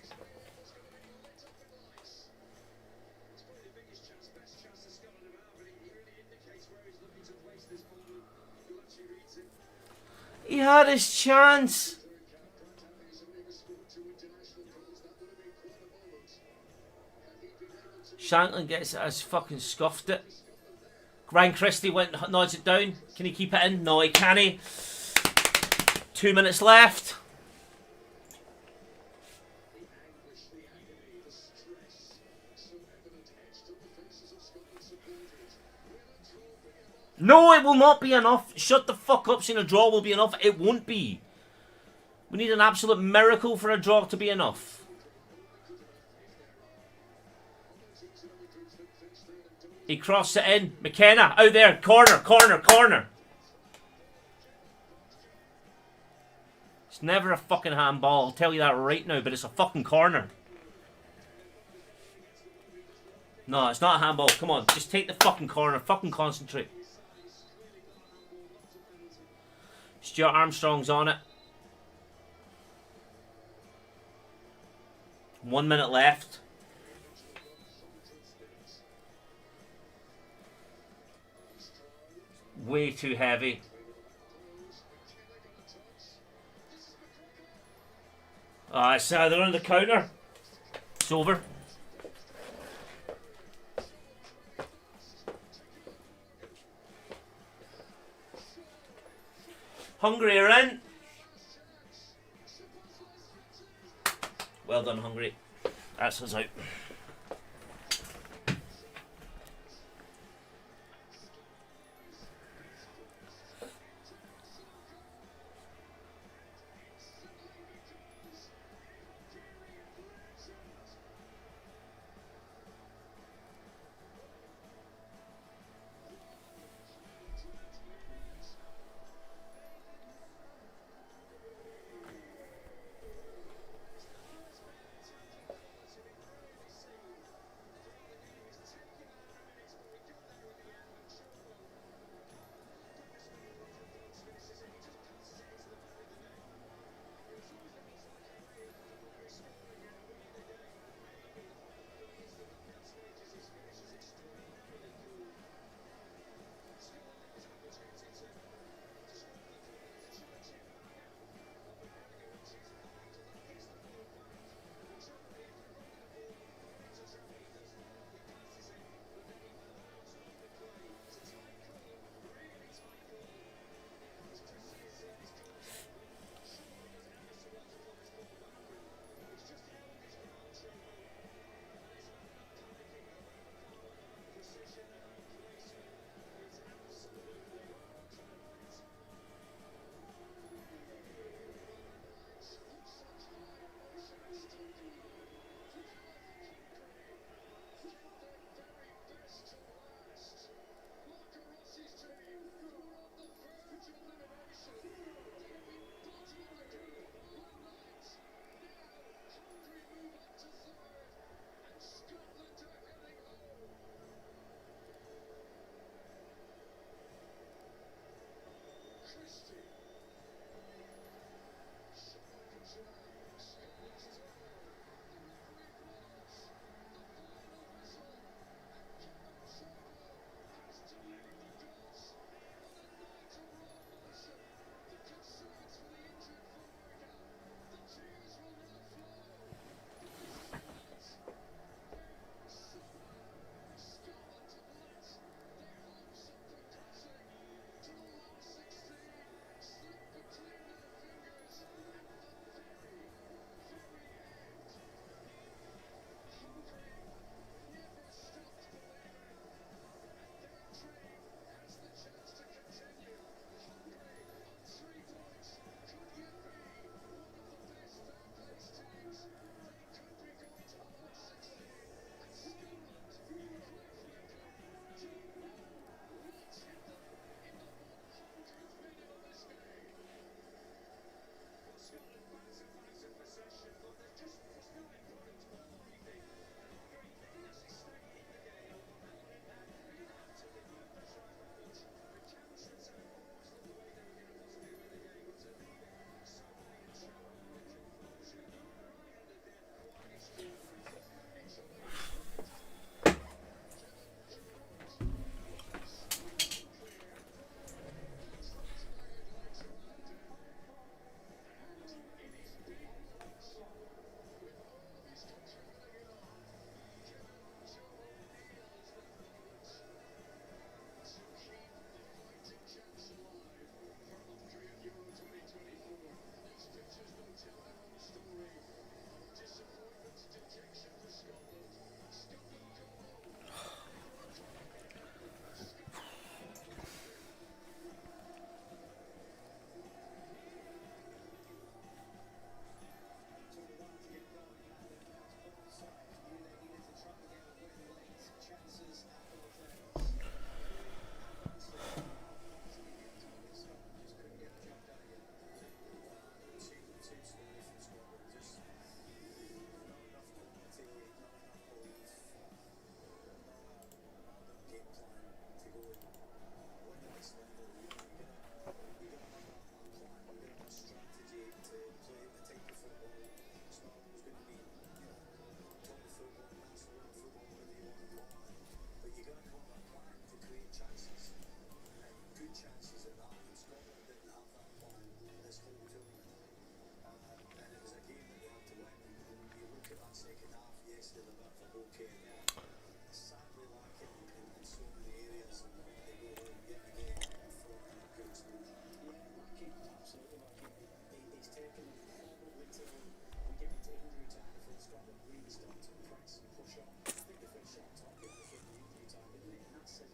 He had his chance! Shanklin gets it as fucking scuffed it. Ryan Christie nods it down. Can he keep it in? No, he can't. 2 minutes left. No, it will not be enough. Shut the fuck up, saying a draw will be enough. It won't be. We need an absolute miracle for a draw to be enough. He crossed it in. McKenna, out there. Corner, corner, corner. It's never a fucking handball. I'll tell you that right now, but it's a fucking corner. No, it's not a handball. Come on, just take the fucking corner. Fucking concentrate. Stuart Armstrong's on it. 1 minute left. Way too heavy. It's they're on the counter. It's over. Hungary are in. Well done, Hungary. That's us out.